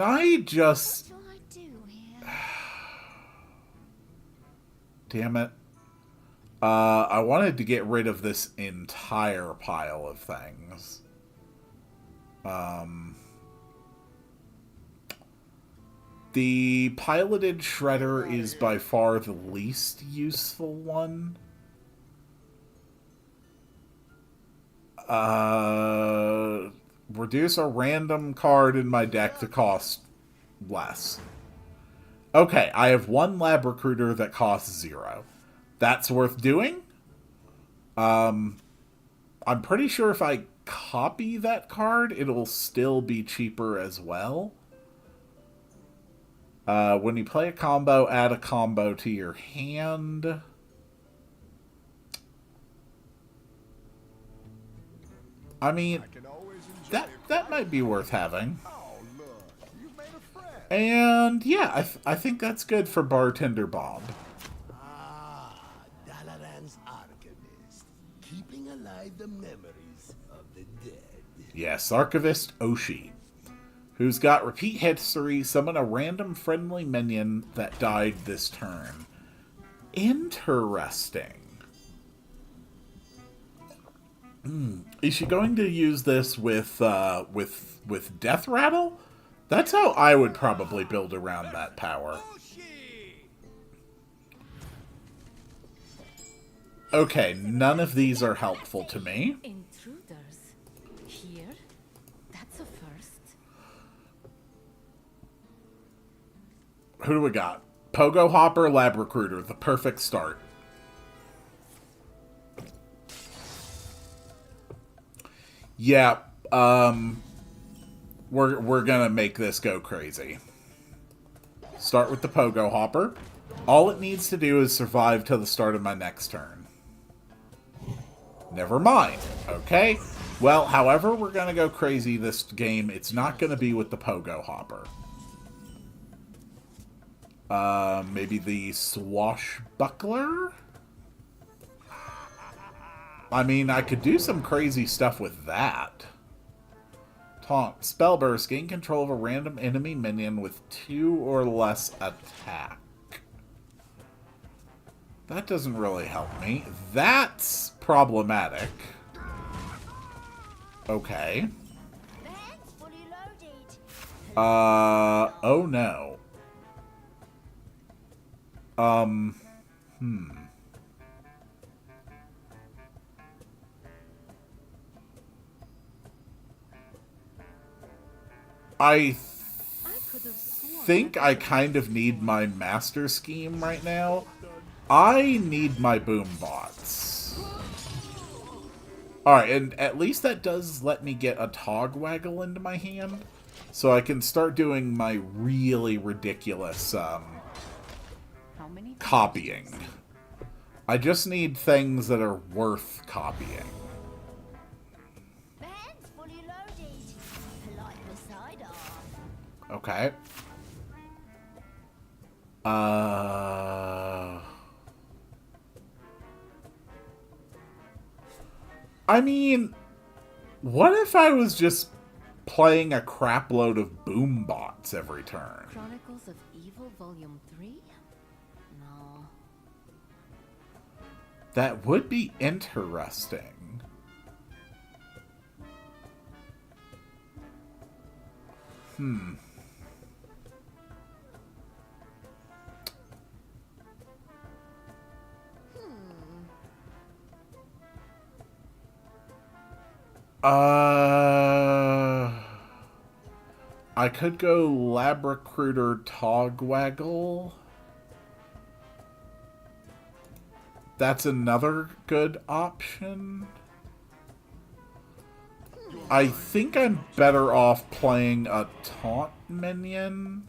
I just... What do I do here? Damn it. I wanted to get rid of this entire pile of things. The piloted shredder is by far the least useful one. reduce a random card in my deck to cost less. Okay, I have one lab recruiter that costs 0. That's worth doing. I'm pretty sure if I copy that card, it'll still be cheaper as well. When you play a combo, add a combo to your hand. I mean, that might be worth having. And yeah, I think that's good for Bartender Bob. Ah, Dalaran's archivist, keeping alive the memories of the dead. Yes, Archivist Oshi, who's got repeat history, summon a random friendly minion that died this turn. Interesting. Is she going to use this with Death Rattle? That's how I would probably build around that power. Okay, none of these are helpful to me. Intruders here? That's a first. Who do we got? Pogo Hopper, Lab Recruiter, the perfect start. Yeah, we're gonna make this go crazy. Start with the Pogo Hopper. All it needs to do is survive till the start of my next turn. Never mind. Okay. Well, however we're gonna go crazy this game, it's not gonna be with the Pogo Hopper. Maybe the Swashbuckler? I mean, I could do some crazy stuff with that. Taunt. Spellburst. Gain control of a random enemy minion with 2 or less attack. That doesn't really help me. That's problematic. Okay. Van's fully loaded. Oh no. I could have sworn think I kind of need my master scheme right now. I need my boom bots. Alright, and at least that does let me get a Togwaggle into my hand. So I can start doing my really ridiculous how many copying. I just need things that are worth copying. Van's fully loaded. Polite beside arm. Okay. I mean, what if I was just playing a crap load of boom bots every turn? Chronicles of Evil Volume 3? No. That would be interesting. I could go Lab Recruiter Togwaggle. That's another good option. I think I'm better off playing a Taunt minion.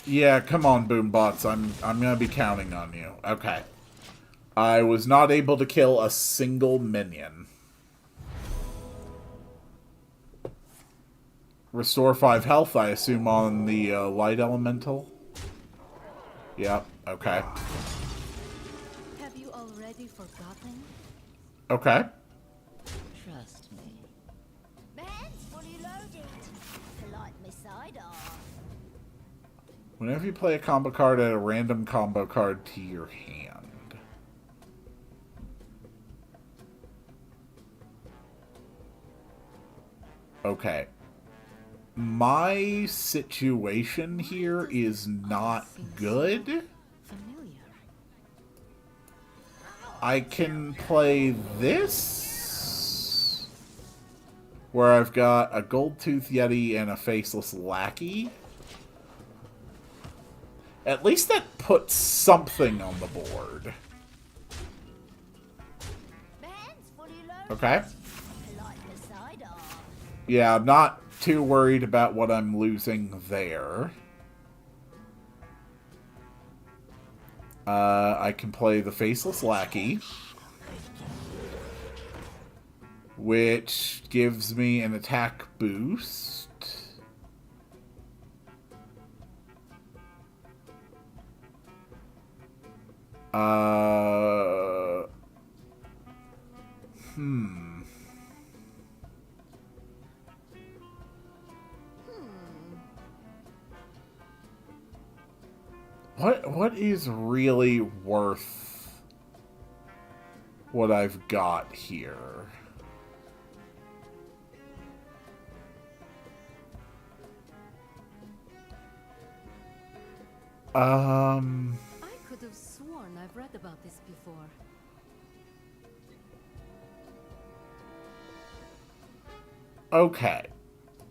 Yeah, come on, Boombots. I'm gonna be counting on you. Okay. I was not able to kill a single minion. Restore 5 health, I assume, on the light elemental. Yep, okay. Have you already forgotten? Okay. Trust me. Van's fully loaded. Polite beside arm. Whenever you play a combo card, add a random combo card to your hand. Okay. my situation here is not good. Familiar. I can play this, where I've got a gold-tooth yeti and a faceless lackey. At least that puts something on the board. My hand's fully loaded. Okay. Polite beside off. Yeah, I'm not too worried about what I'm losing there. I can play the faceless lackey, which gives me an attack boost. What is really worth what I've got here? I could have sworn I've read about this before. Okay.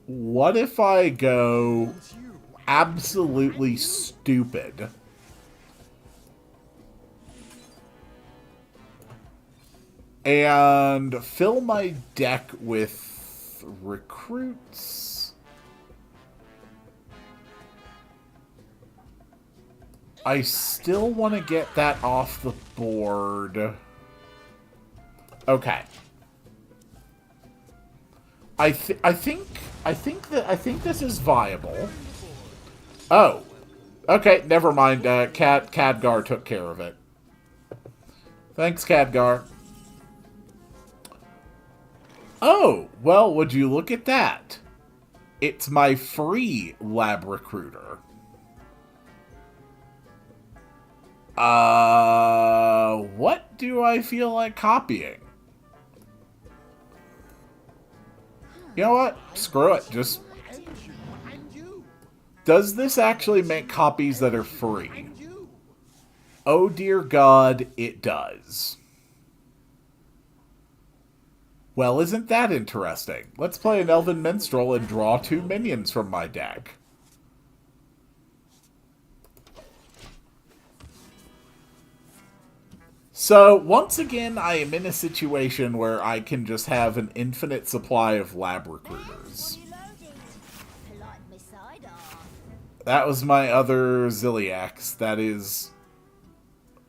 What if I go absolutely stupid? And fill my deck with recruits. I still want to get that off the board. Okay. I think this is viable. Oh. Okay, never mind. Khadgar took care of it. Thanks, Khadgar. Oh, well, would you look at that? It's my free lab recruiter. What do I feel like copying? You know what? Screw it. Just... Does this actually make copies that are free? Oh dear God, it does. Well, isn't that interesting? Let's play an Elven Minstrel and draw 2 minions from my deck. So, once again, I am in a situation where I can just have an infinite supply of lab recruiters. Fully loaded. Polite beside off. That was my other Ziliax. That is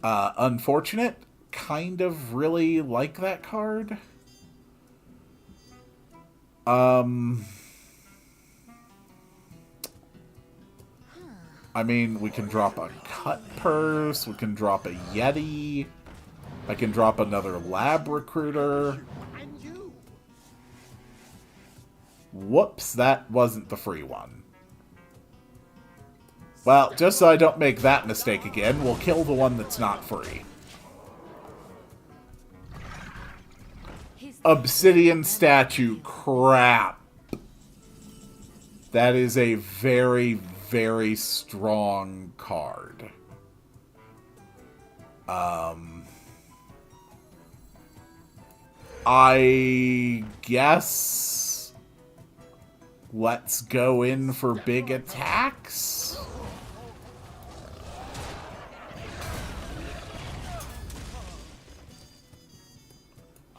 unfortunate. Kind of really like that card. I mean, we can drop a cut purse, we can drop a Yeti, I can drop another lab recruiter. Whoops, that wasn't the free one. Well, just so I don't make that mistake again, we'll kill the one that's not free. Obsidian statue, crap. That is a very, very strong card. I guess let's go in for big attacks.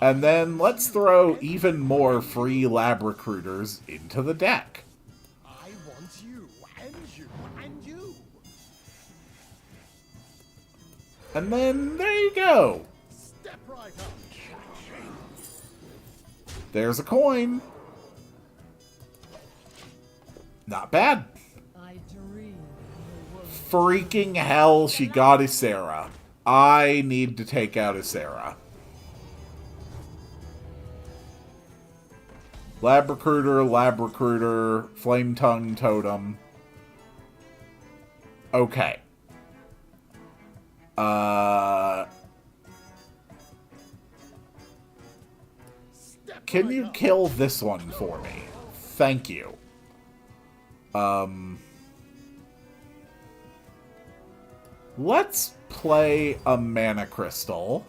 And then let's throw even more free lab recruiters into the deck. I want you, and you, and you. And then there you go. Step right up. There's a coin. Not bad. I dream the world. Freaking hell, she got Ysera. I need to take out Ysera. Lab Recruiter, Flame Tongue Totem. Okay. Can you kill this one for me? Thank you. Let's play a mana crystal.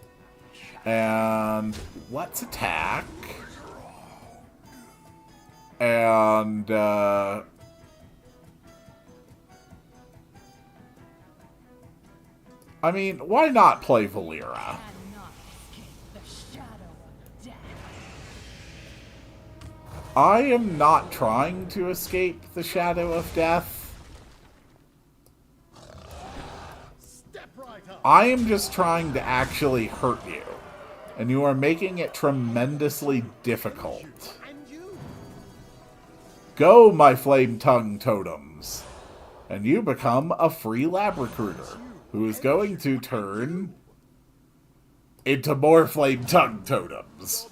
And let's attack. And, I mean, why not play Valera? I am not trying to escape the shadow of death. I am just trying to actually hurt you. And you are making it tremendously difficult. Go, my flame tongue totems. And you become a free lab recruiter, who is going to turn into more flame tongue totems.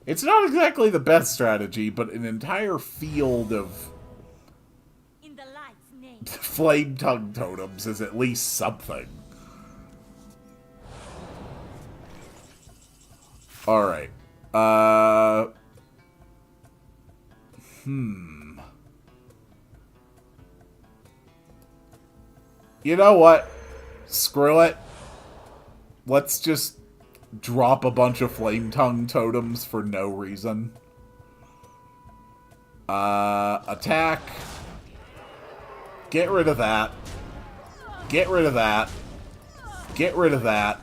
It's not exactly the best strategy, but an entire field of In the light's name. flame tongue totems is at least something. Alright. You know what? Screw it. Let's just drop a bunch of flame tongue totems for no reason. Attack. Get rid of that. Get rid of that. Get rid of that.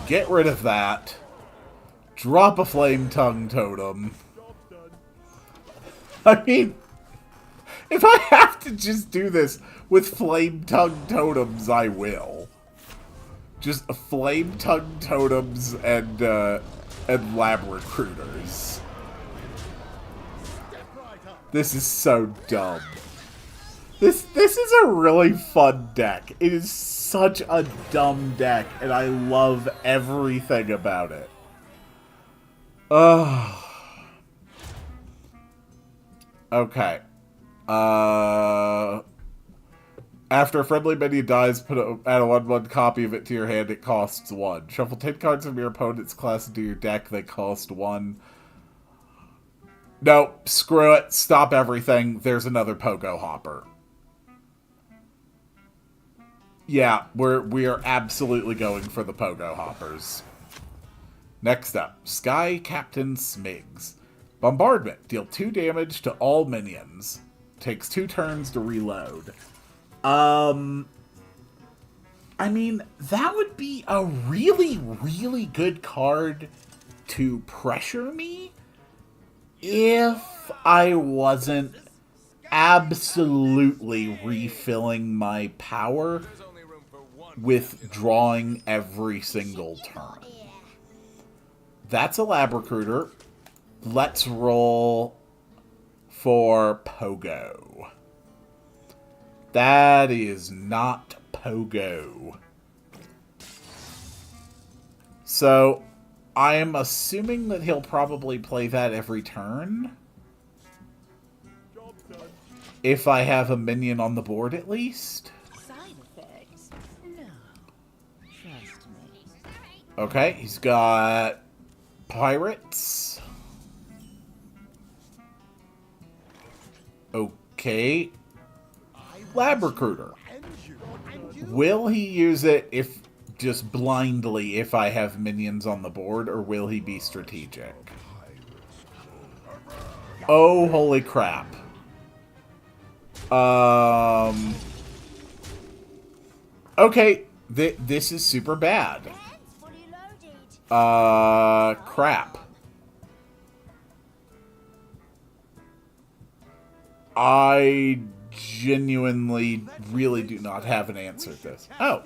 Get rid of that. Drop a flame tongue totem. I mean, if I have to just do this with flame tongue totems, I will. Just flame tongue totems and lab recruiters. This is so dumb. This is a really fun deck. It is such a dumb deck, and I love everything about it. Okay. After a friendly minion dies, add a 1/1 copy of it to your hand. It costs 1. Shuffle 10 cards from your opponent's class into your deck. They cost 1. No, screw it. Stop everything. There's another Pogo Hopper. Yeah, we are absolutely going for the Pogo Hoppers. Next up, Sky Captain Smigs. Bombardment. Deal 2 damage to all minions. Takes 2 turns to reload. I mean, that would be a really, really good card to pressure me if I wasn't absolutely refilling my power with drawing every single turn. That's a lab recruiter. Let's roll for Pogo. That is not Pogo. So, I am assuming that he'll probably play that every turn. If I have a minion on the board, at least. Side effects? No. Trust me. Okay, he's got pirates. Okay. Lab recruiter. Will he use it if just blindly if I have minions on the board, or will he be strategic? Oh, holy crap. Okay, this is super bad. Crap. I genuinely really do not have an answer to this. Oh.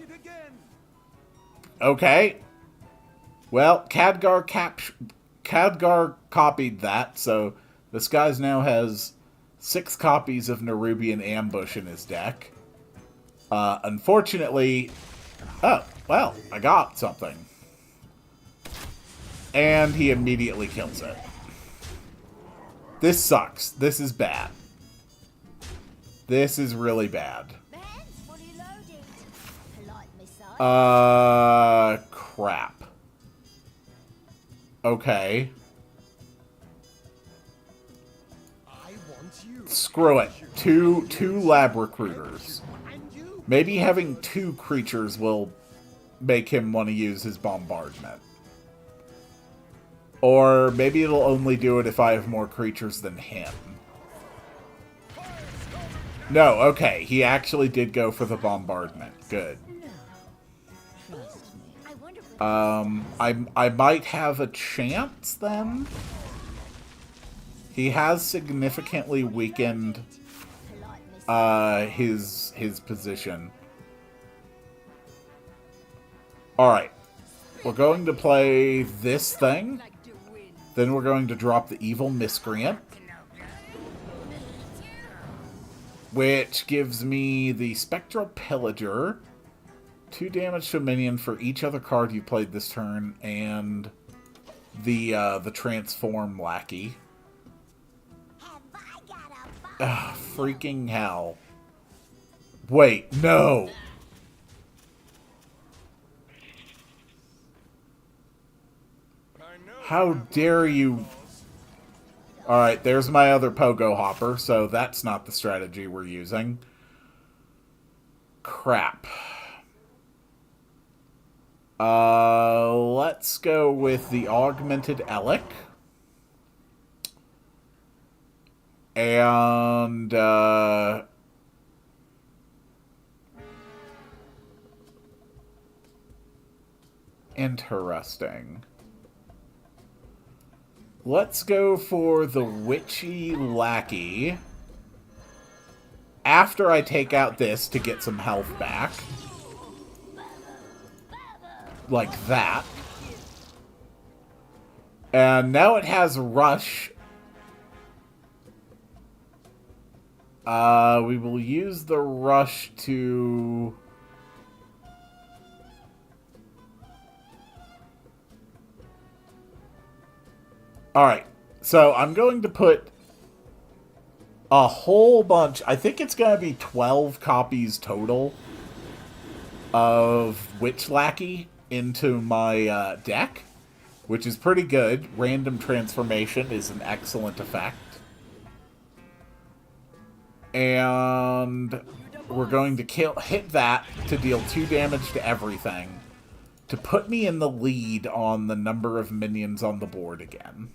Okay. Well, Khadgar copied that, so this guy now has 6 copies of Nerubian Ambush in his deck. Unfortunately... Oh, well, I got something. And he immediately kills it. This sucks. This is bad. This is really bad. Crap. Okay. Screw it. Two lab recruiters. Maybe having 2 creatures will make him want to use his bombardment. Or maybe it'll only do it if I have more creatures than him. No, okay. He actually did go for the bombardment. Good. I might have a chance then. He has significantly weakened his position. Alright. We're going to play this thing. Then we're going to drop the Evil Miscreant. Which gives me the Spectral Pillager. 2 damage to a minion for each other card you played this turn. And the Transform Lackey. Ugh, freaking hell. Wait, no! How dare you... Alright, there's my other Pogo Hopper, so that's not the strategy we're using. Crap. Let's go with the Augmented Elec. And, interesting. Let's go for the Witchy Lackey. After I take out this to get some health back. Like that. And now it has Rush. We will use the Rush to... Alright, so I'm going to put a whole bunch, I think it's going to be 12 copies total of Witch Lackey into my deck, which is pretty good. Random Transformation is an excellent effect. And we're going to hit that to deal 2 damage to everything, to put me in the lead on the number of minions on the board again.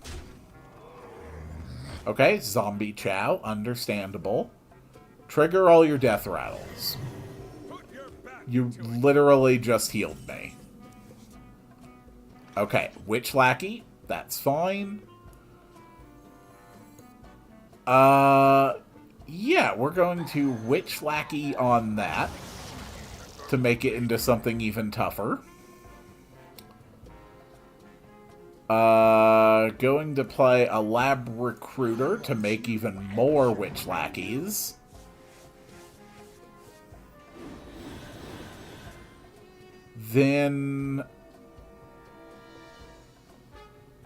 Okay, Zombie Chow, understandable. Trigger all your death rattles. You literally just healed me. Okay, Witch Lackey, that's fine. Yeah, we're going to Witch Lackey on that to make it into something even tougher. Going to play a Lab Recruiter to make even more Witch Lackeys. Then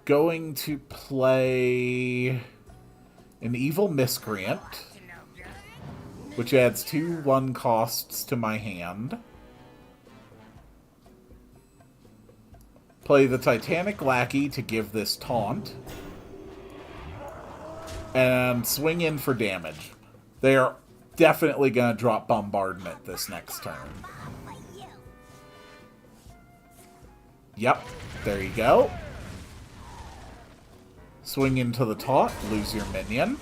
going to play an Evil Miscreant, which adds 2 1 costs to my hand. Play the Titanic Lackey to give this taunt. And swing in for damage. They are definitely going to drop Bombardment this next turn. Yep, there you go. Swing into the taunt, lose your minion.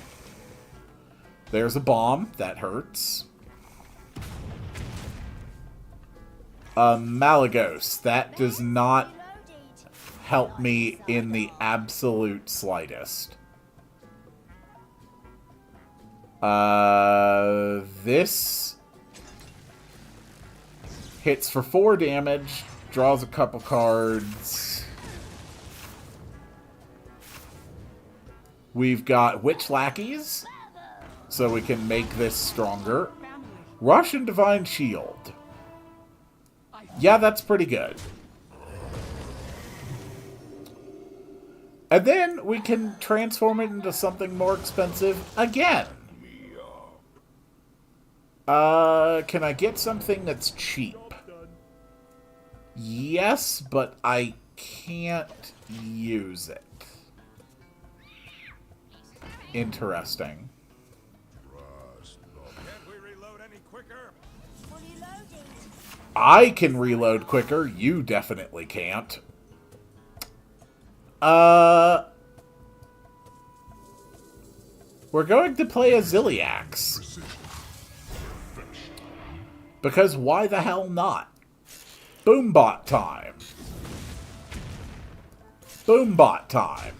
There's a bomb, that hurts. Malagos, that does not help me in the absolute slightest. This hits for 4 damage, draws a couple cards. We've got Witch Lackeys, so we can make this stronger. Rush and Divine Shield. Yeah, that's pretty good. And then we can transform it into something more expensive again. Can I get something that's cheap? Yes, but I can't use it. Interesting. quicker. Fully loaded. I can reload quicker. You definitely can't. We're going to play a Ziliax. Because why the hell not? Boombot time. Boombot time.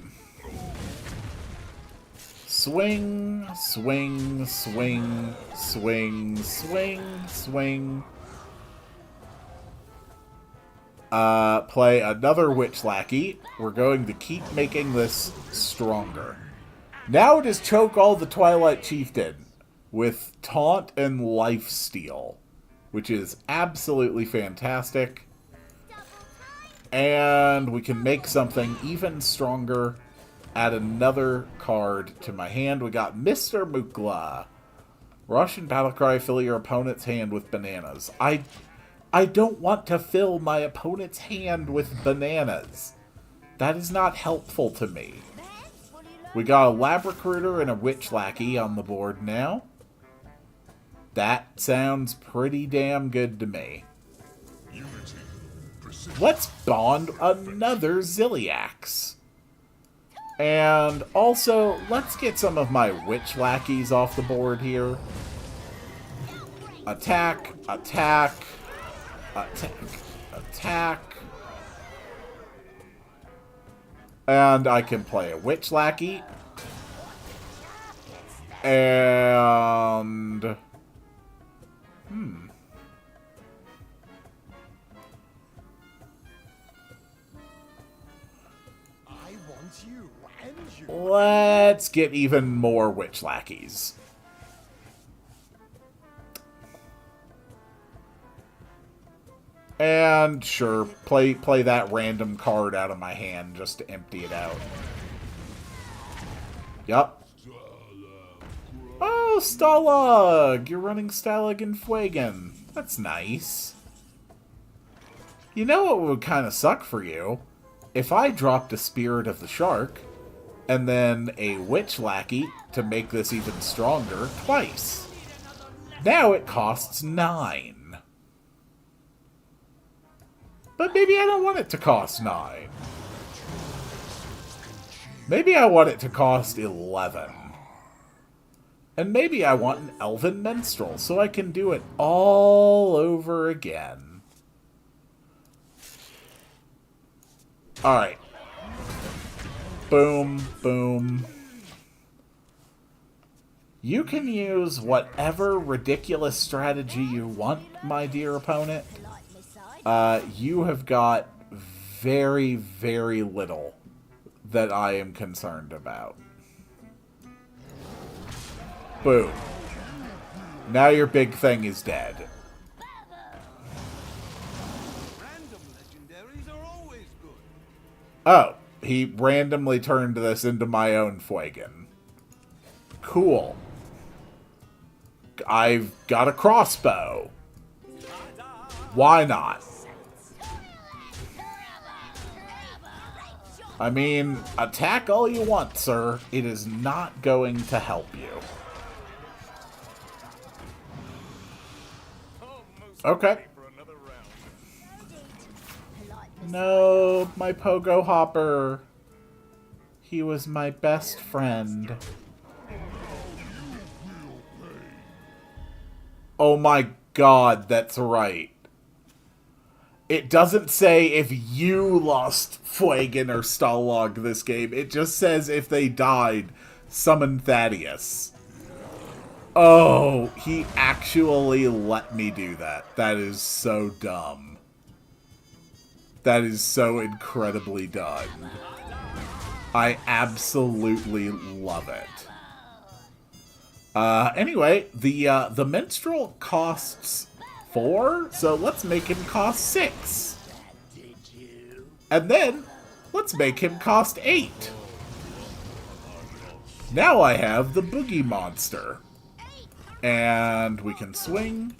Swing, swing, swing, swing, swing, swing. Play another Witch Lackey. We're going to keep making this stronger. Now it is Choke All the Twilight Chieftain with Taunt and Lifesteal, which is absolutely fantastic. And we can make something even stronger. Add another card to my hand. We got Mr. Mukla. Russian Battlecry, fill your opponent's hand with bananas. I don't want to fill my opponent's hand with bananas. That is not helpful to me. We got a Lab Recruiter and a Witch Lackey on the board now. That sounds pretty damn good to me. Let's bond another Ziliax. And also, let's get some of my Witch Lackeys off the board here. Attack, attack, attack, attack. And I can play a Witch Lackey. And... I want you and you. let's get even more Witch Lackeys. And sure, play that random card out of my hand just to empty it out. Yup. Oh, Stalag! You're running Stalag and Fuegan. That's nice. You know what would kind of suck for you? If I dropped a Spirit of the Shark, and then a Witch Lackey to make this even stronger twice. Now it costs 9. But maybe I don't want it to cost 9. Maybe I want it to cost 11. And maybe I want an Elven Minstrel, so I can do it all over again. Alright. Boom, boom. You can use whatever ridiculous strategy you want, my dear opponent. You have got very, very little that I am concerned about. Boom. Now your big thing is dead. Random legendaries are always good. Oh, he randomly turned this into my own Fuegan. Cool. I've got a crossbow. Why not? I mean, attack all you want, sir. It is not going to help you. Okay. No, my Pogo Hopper. He was my best friend. Oh my god, that's right. It doesn't say if you lost Fuegan or Stalag this game. It just says if they died, summon Thaddeus. Oh, he actually let me do that. That is so dumb. That is so incredibly done. I absolutely love it. Anyway, the Minstrel costs 4, so let's make him cost 6. And then, let's make him cost 8. Now I have the Boogie Monster. And we can swing.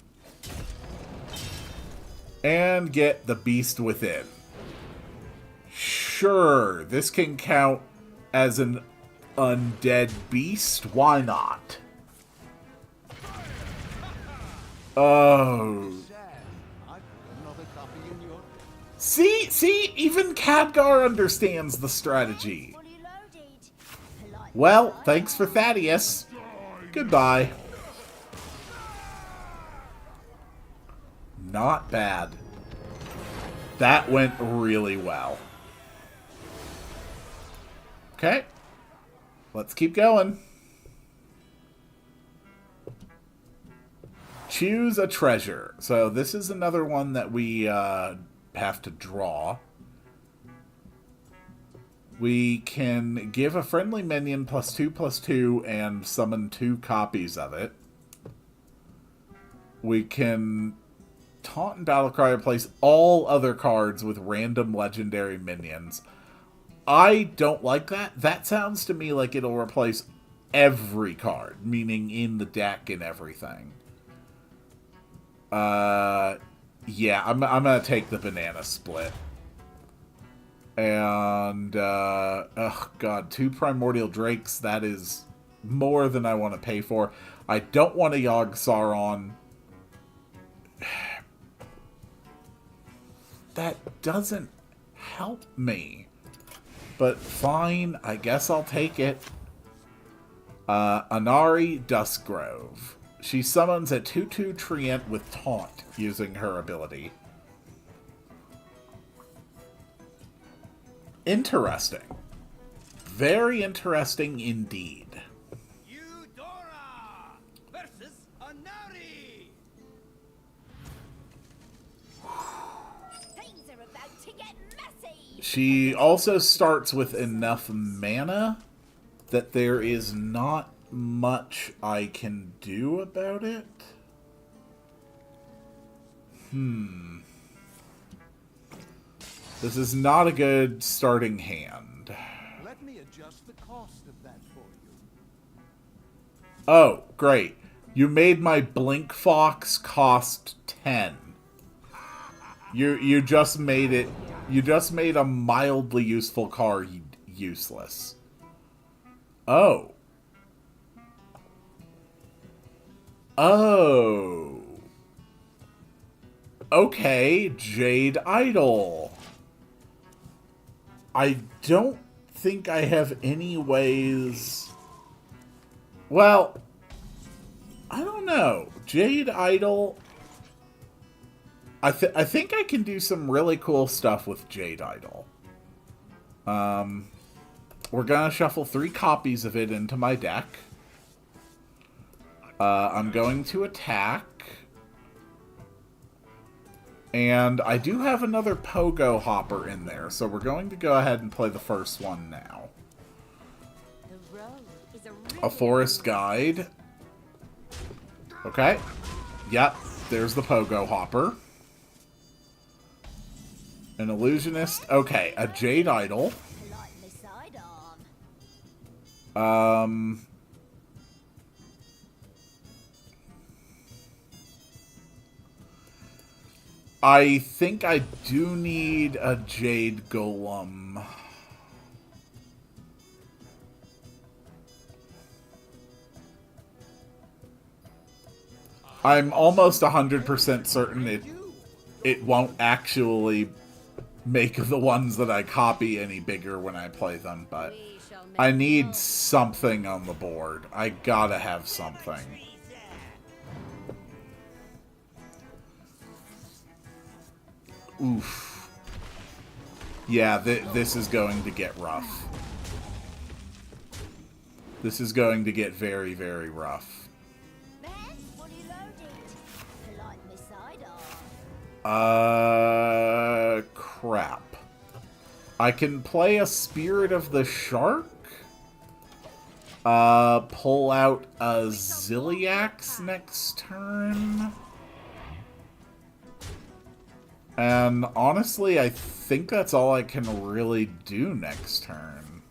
And get the Beast Within. Sure, this can count as an undead beast. Why not? Oh. Sad. I put another copy in your deck. See, even Khadgar understands the strategy. Fully loaded. Polite Well, side thanks for arm. Thaddeus. Goodbye. Not bad. That went really well. Okay. Let's keep going. Choose a treasure. So this is another one that we have to draw. We can give a friendly minion +2/+2 and summon 2 copies of it. We can taunt and battlecry replace all other cards with random legendary minions. I don't like that. That sounds to me like it'll replace every card, meaning in the deck and everything. Yeah, I'm gonna take the banana split. And, oh god, 2 Primordial Drakes, that is more than I want to pay for. I don't want a Yogg Saron. That doesn't help me. But fine, I guess I'll take it. Anari Duskgrove. She summons a 2/2 Treant with Taunt using her ability. Interesting. Very interesting indeed. Eudora versus Anari. Things are about to get messy. She also starts with enough mana that there is not much I can do about it. This is not a good starting hand. Let me adjust the cost of that for you. Oh, great. You made my Blink Fox cost 10. You just made it. You just made a mildly useful card useless. Oh. Oh. Okay, Jade Idol. I don't think I have any ways... Well, I don't know. Jade Idol... I think I can do some really cool stuff with Jade Idol. We're gonna shuffle 3 copies of it into my deck. I'm going to attack. And I do have another Pogo Hopper in there, so we're going to go ahead and play the first one now. The road is a A Forest Guide. Okay. Yep, there's the Pogo Hopper. An Illusionist. Okay, a Jade Idol. Politely side arm. I think I do need a Jade Golem. I'm almost 100% certain it won't actually make the ones that I copy any bigger when I play them, but I need something on the board. I gotta have something. Oof. Yeah, this is going to get rough. This is going to get very, very rough. Man, fully loaded. Politely side arm. Crap. I can play a Spirit of the Shark. Pull out a Ziliax next turn. And honestly, I think that's all I can really do next turn.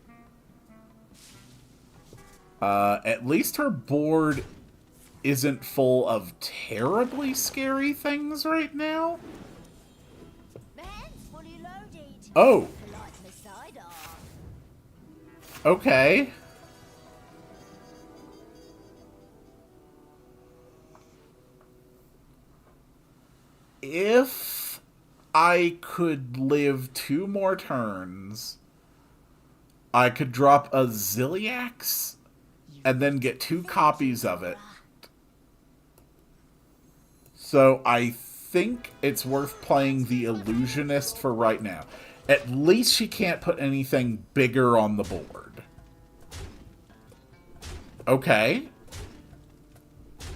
At least her board isn't full of terribly scary things right now. Man, fully loaded. Oh, Politely side arm. okay. if I could live 2 more turns, I could drop a Ziliax and then get 2 copies of it. So I think it's worth playing the Illusionist for right now. At least she can't put anything bigger on the board. Okay.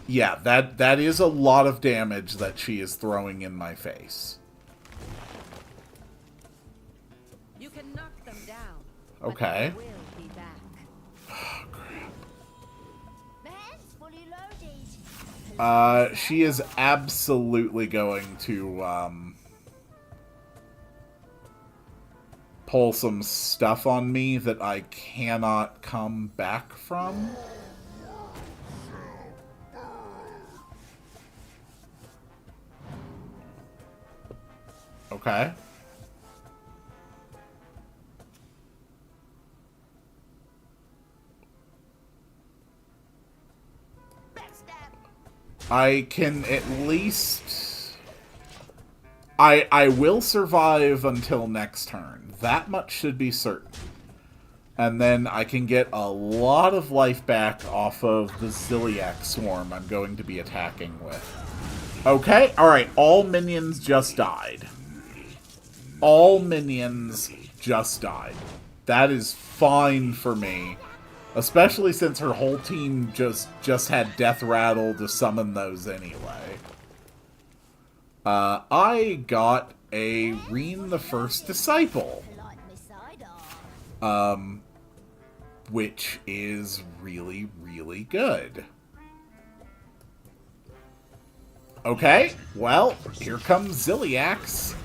Yeah, that is a lot of damage that she is throwing in my face. You can knock them down. Okay. But they will be back. Oh, crap. Man's fully loaded. She is absolutely going to, pull some stuff on me that I cannot come back from. Okay. I can at least... I will survive until next turn. That much should be certain. And then I can get a lot of life back off of the Ziliax swarm I'm going to be attacking with. Okay, alright, all minions just died. All minions just died. That is fine for me. Especially since her whole team just had Death Rattle to summon those anyway. I got a Reen the First Disciple. Which is really, really good. Okay, well, here comes Ziliax.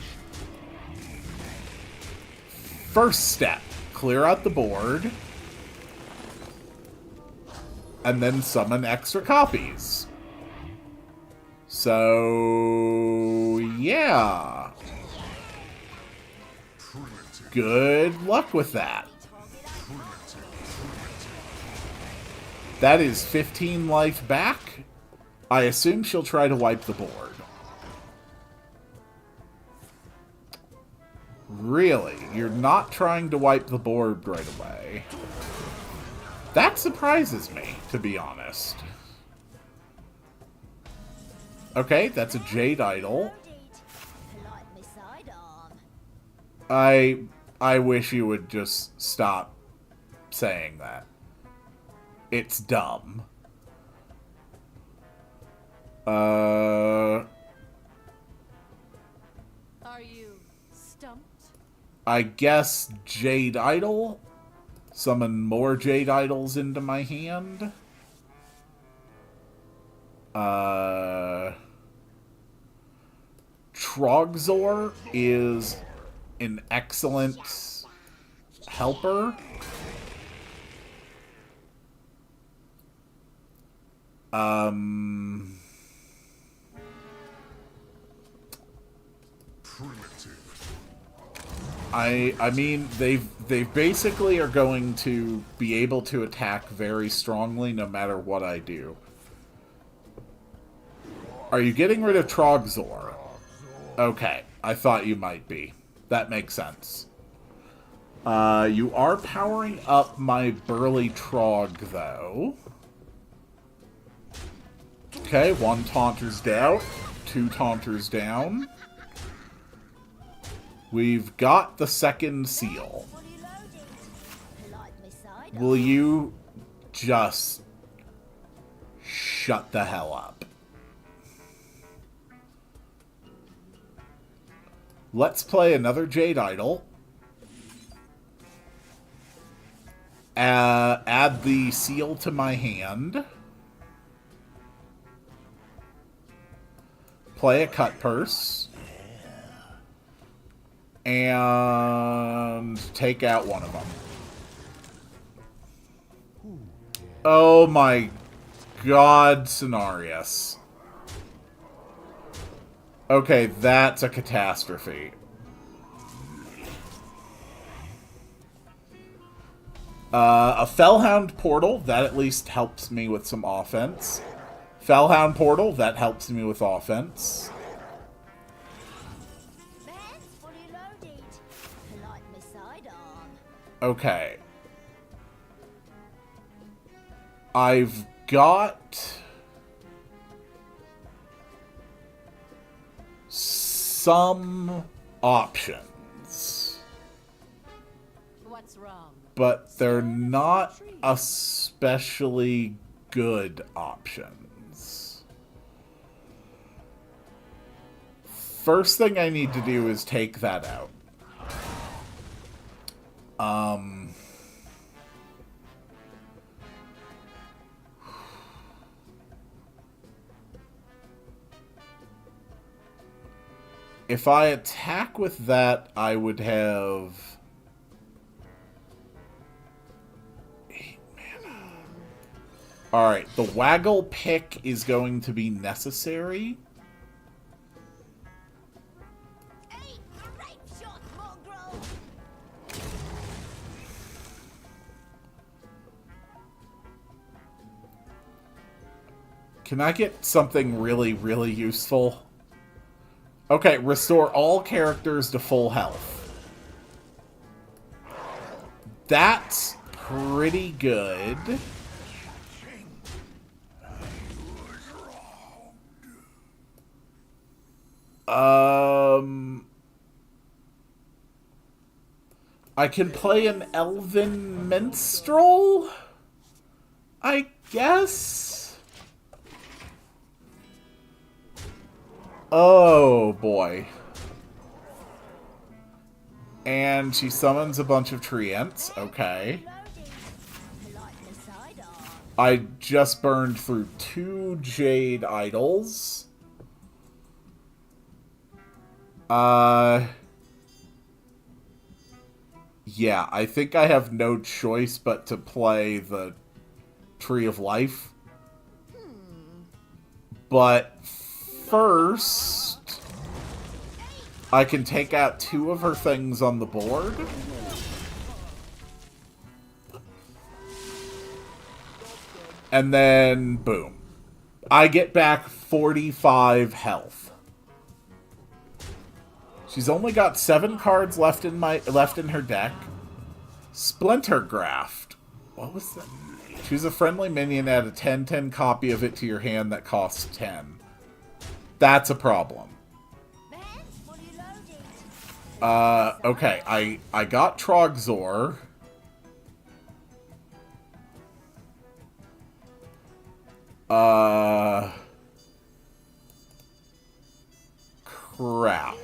First step, clear out the board. And then summon extra copies. So, yeah. Good luck with that. That is 15 life back. I assume she'll try to wipe the board. Really? You're not trying to wipe the board right away? That surprises me, to be honest. Okay, that's a Jade Idol. I wish you would just stop saying that. It's dumb. Are you stumped? I guess Jade Idol? Summon more Jade Idols into my hand? Trogzor is an excellent helper. I mean, they basically are going to be able to attack very strongly no matter what I do. Are you getting rid of Trogzor? Okay, I thought you might be. That makes sense. You are powering up my Burly Trog, though. Okay, 1 Taunter's down, 2 Taunters down. We've got the second seal. Will you just shut the hell up? Let's play another Jade Idol. Add the seal to my hand. Play a Cut Purse. And take out one of them. Oh my god, Cenarius. Okay, that's a catastrophe. A Fellhound Portal, that at least helps me with some offense. Fellhound Portal, that helps me with offense. Okay. I've got some options, What's wrong? but they're not especially good options. First thing I need to do is take that out. If I attack with that, I would have 8 mana. Alright, the Waggle Pick is going to be necessary. Eat grape shot, mongrel! Can I get something really, really useful? Okay, restore all characters to full health. That's pretty good. I can play an Elven Minstrel? I guess? Oh, boy. And she summons a bunch of treants. Okay. Polite Messiah. I just burned through 2 Jade Idols. Yeah, I think I have no choice but to play the Tree of Life. But first, I can take out 2 of her things on the board. And then, boom. I get back 45 health. She's only got 7 cards left in her deck. Splinter Graft. What was that? Choose a friendly minion, add a 10/10 copy of it to your hand that costs 10. That's a problem. Man's fully loaded. Okay, I got Trogzor. Crap.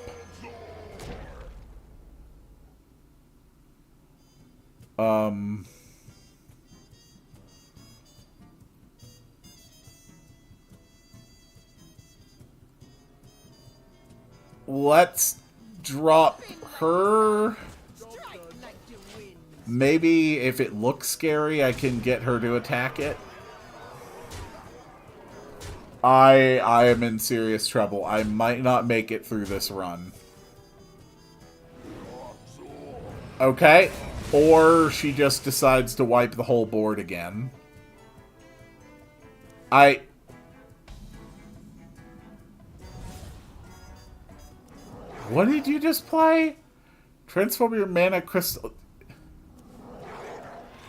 Let's drop her. Maybe if it looks scary, I can get her to attack it. I am in serious trouble. I might not make it through this run. Okay. Or she just decides to wipe the whole board again. What did you just play? Transform your mana crystal.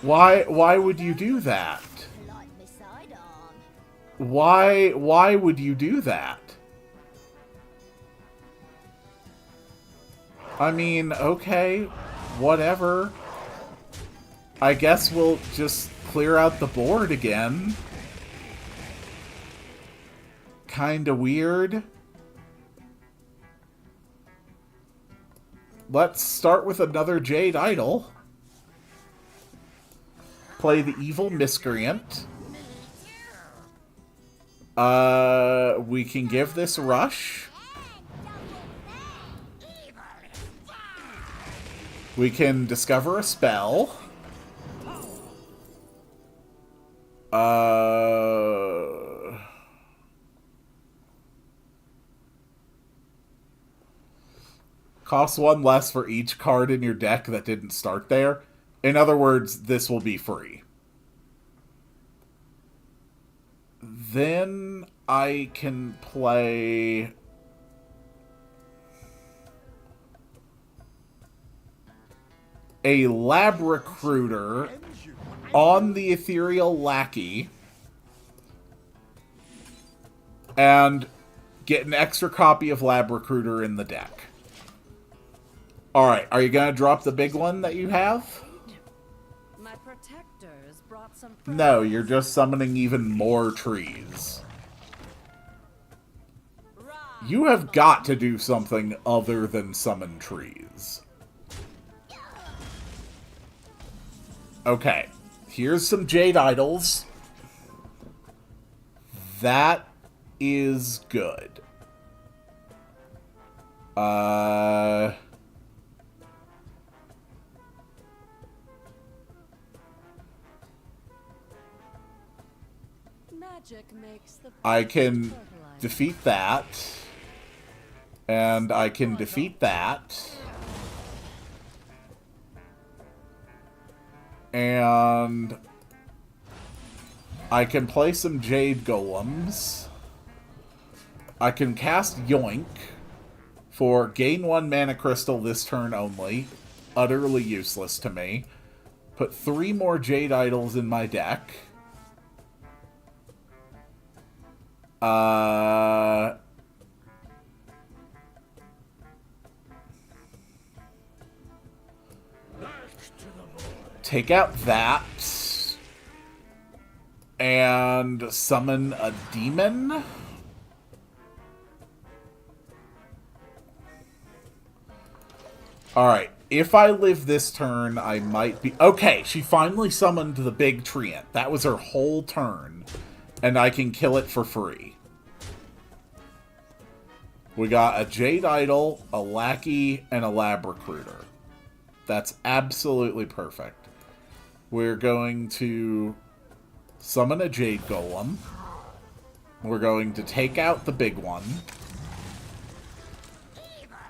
Why would you do that? Polite Messiah. Why would you do that? I mean, okay, whatever. I guess we'll just clear out the board again. Kinda weird. Let's start with another Jade Idol. Play the Evil Miscreant. We can give this a rush. We can discover a spell. Costs 1 less for each card in your deck that didn't start there. In other words, this will be free. Then I can play... a lab recruiter on the ethereal lackey and get an extra copy of lab recruiter in the deck. Alright, are you gonna drop the big one that you have? My protectors brought some No, you're just summoning even more trees. You have got to do something other than summon trees. Okay, here's some Jade Idols. That is good. magic makes the I can fertilizer. defeat that. And I can defeat that. And I can play some Jade Golems. I can cast Yoink for gain 1 mana crystal this turn only. Utterly useless to me. Put 3 more Jade Idols in my deck. Take out that. And summon a demon. Alright, if I live this turn, I might be... Okay, she finally summoned the big treant. That was her whole turn. And I can kill it for free. We got a Jade Idol, a Lackey, and a Lab Recruiter. That's absolutely perfect. We're going to summon a Jade Golem. We're going to take out the big one.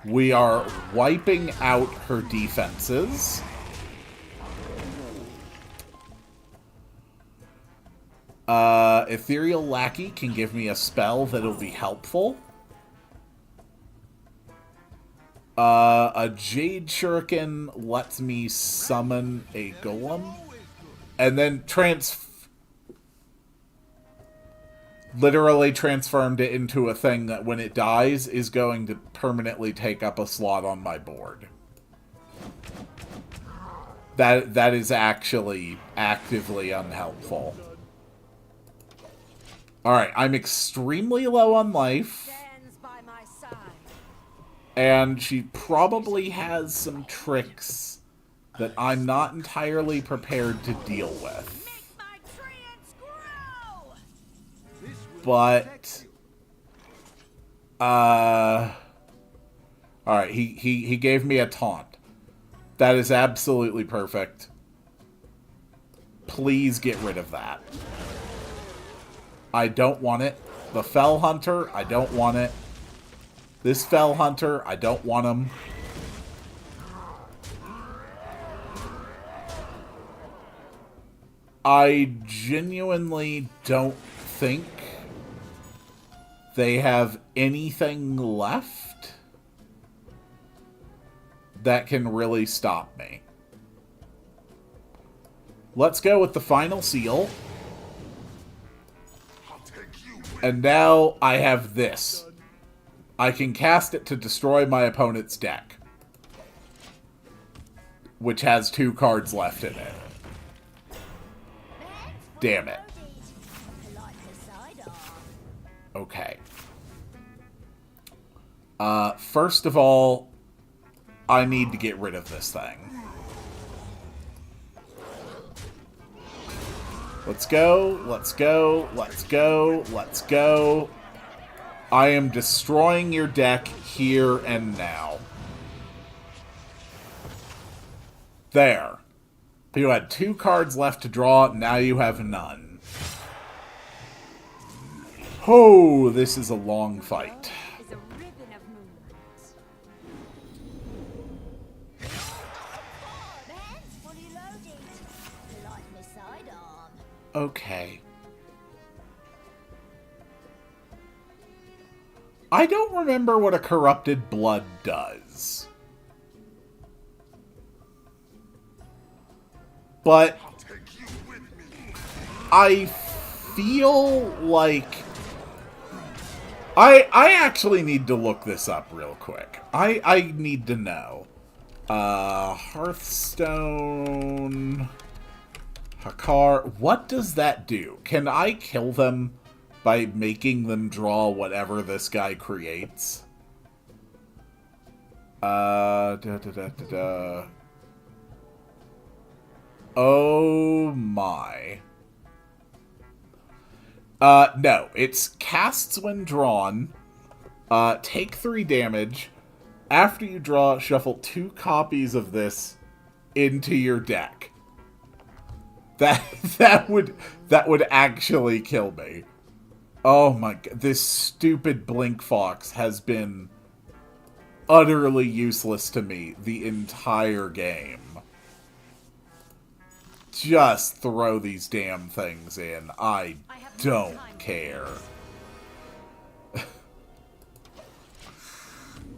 We are wiping out her defenses. Ethereal Lackey can give me a spell that'll be helpful. A Jade Shuriken lets me summon a Golem. And then literally transformed it into a thing that when it dies is going to permanently take up a slot on my board. That is actually actively unhelpful. Alright, I'm extremely low on life. Stands by my side. And she probably has some tricks that I'm not entirely prepared to deal with. Make my treants grow! But alright, he gave me a taunt. That is absolutely perfect. Please get rid of that. I don't want it. The Fell Hunter, I don't want it. This Fell Hunter, I don't want him. I genuinely don't think they have anything left that can really stop me. Let's go with the final seal. And now I have this. I can cast it to destroy my opponent's deck, which has 2 cards left in it. Damn it. Okay. First of all, I need to get rid of this thing. Let's go, let's go, let's go, let's go. I am destroying your deck here and now. There. You had 2 cards left to draw, now you have none. Oh, this is a long fight. Is a ribbon of moonlight. Hands fully loaded. Like my sidearm. Okay. I don't remember what a corrupted blood does. but Take you with me. I feel like I actually need to look this up real quick. I need to know. Hearthstone Hakar, what does that do? Can I kill them by making them draw whatever this guy creates? Oh my. No, it's casts when drawn. Take 3 damage. After you draw, shuffle 2 copies of this into your deck. That would actually kill me. Oh my god, this stupid Blink Fox has been utterly useless to me the entire game. Just throw these damn things in. I don't care.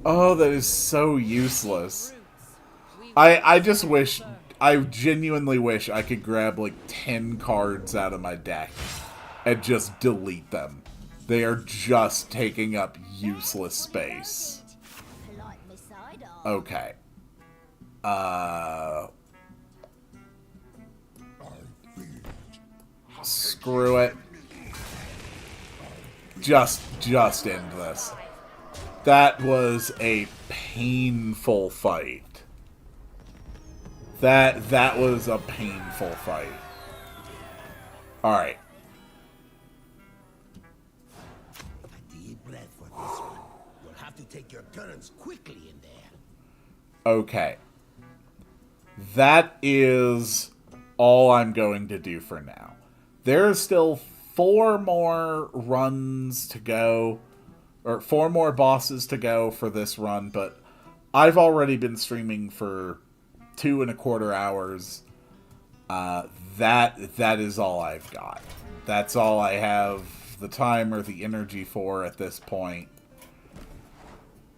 Oh, that is so useless. I just wish, I genuinely wish I could grab like 10 cards out of my deck and just delete them. They are just taking up useless space. Polite beside her. Okay. Screw it. Just end this. That was a painful fight. That was a painful fight. Alright. Deep breath for this one. You'll have to take your turns quickly in there. Okay. That is all I'm going to do for now. There's still 4 more runs to go. Or 4 more bosses to go for this run, but I've already been streaming for 2.25 hours. That is all I've got. That's all I have the time or the energy for at this point.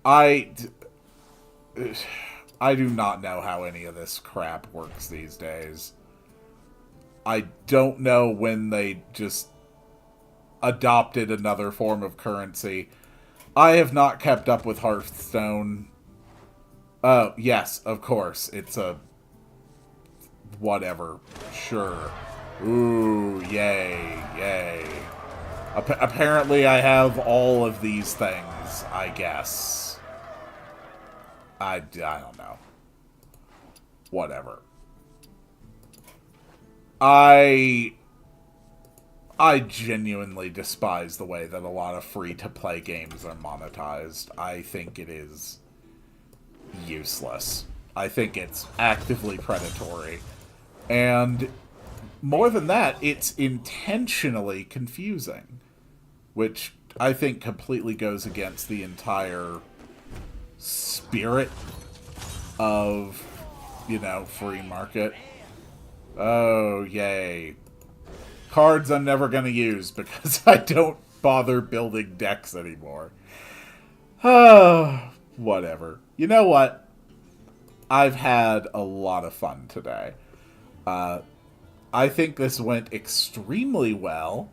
I do not know how any of this crap works these days. I don't know when they just adopted another form of currency. I have not kept up with Hearthstone. Oh, yes, of course. It's a... whatever. Sure. Ooh, yay, yay. Apparently I have all of these things, I guess. I don't know. Whatever. I genuinely despise the way that a lot of free-to-play games are monetized. I think it is useless. I think it's actively predatory. And more than that, it's intentionally confusing. Which I think completely goes against the entire spirit of, you know, free market. Oh, yay. Cards I'm never going to use because I don't bother building decks anymore. Whatever. You know what? I've had a lot of fun today. I think this went extremely well.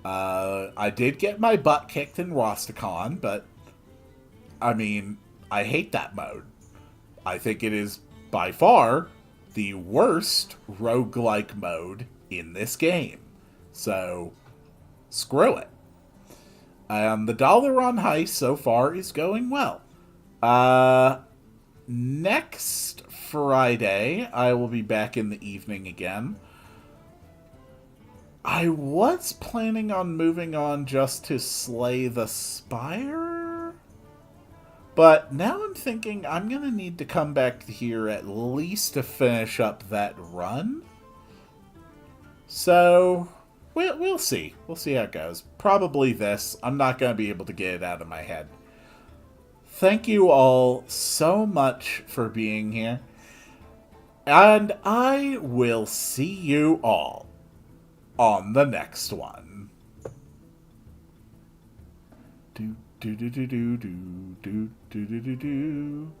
I did get my butt kicked in Rosticon, but I mean, I hate that mode. I think it is by far the worst roguelike mode in this game. So, screw it. And the dollar on heist so far is going well. Next Friday, I will be back in the evening again. I was planning on moving on just to Slay the Spire, but now I'm thinking I'm going to need to come back here at least to finish up that run. So, we'll see. We'll see how it goes. Probably this. I'm not going to be able to get it out of my head. Thank you all so much for being here. And I will see you all on the next one. Do do do do do do do do do do.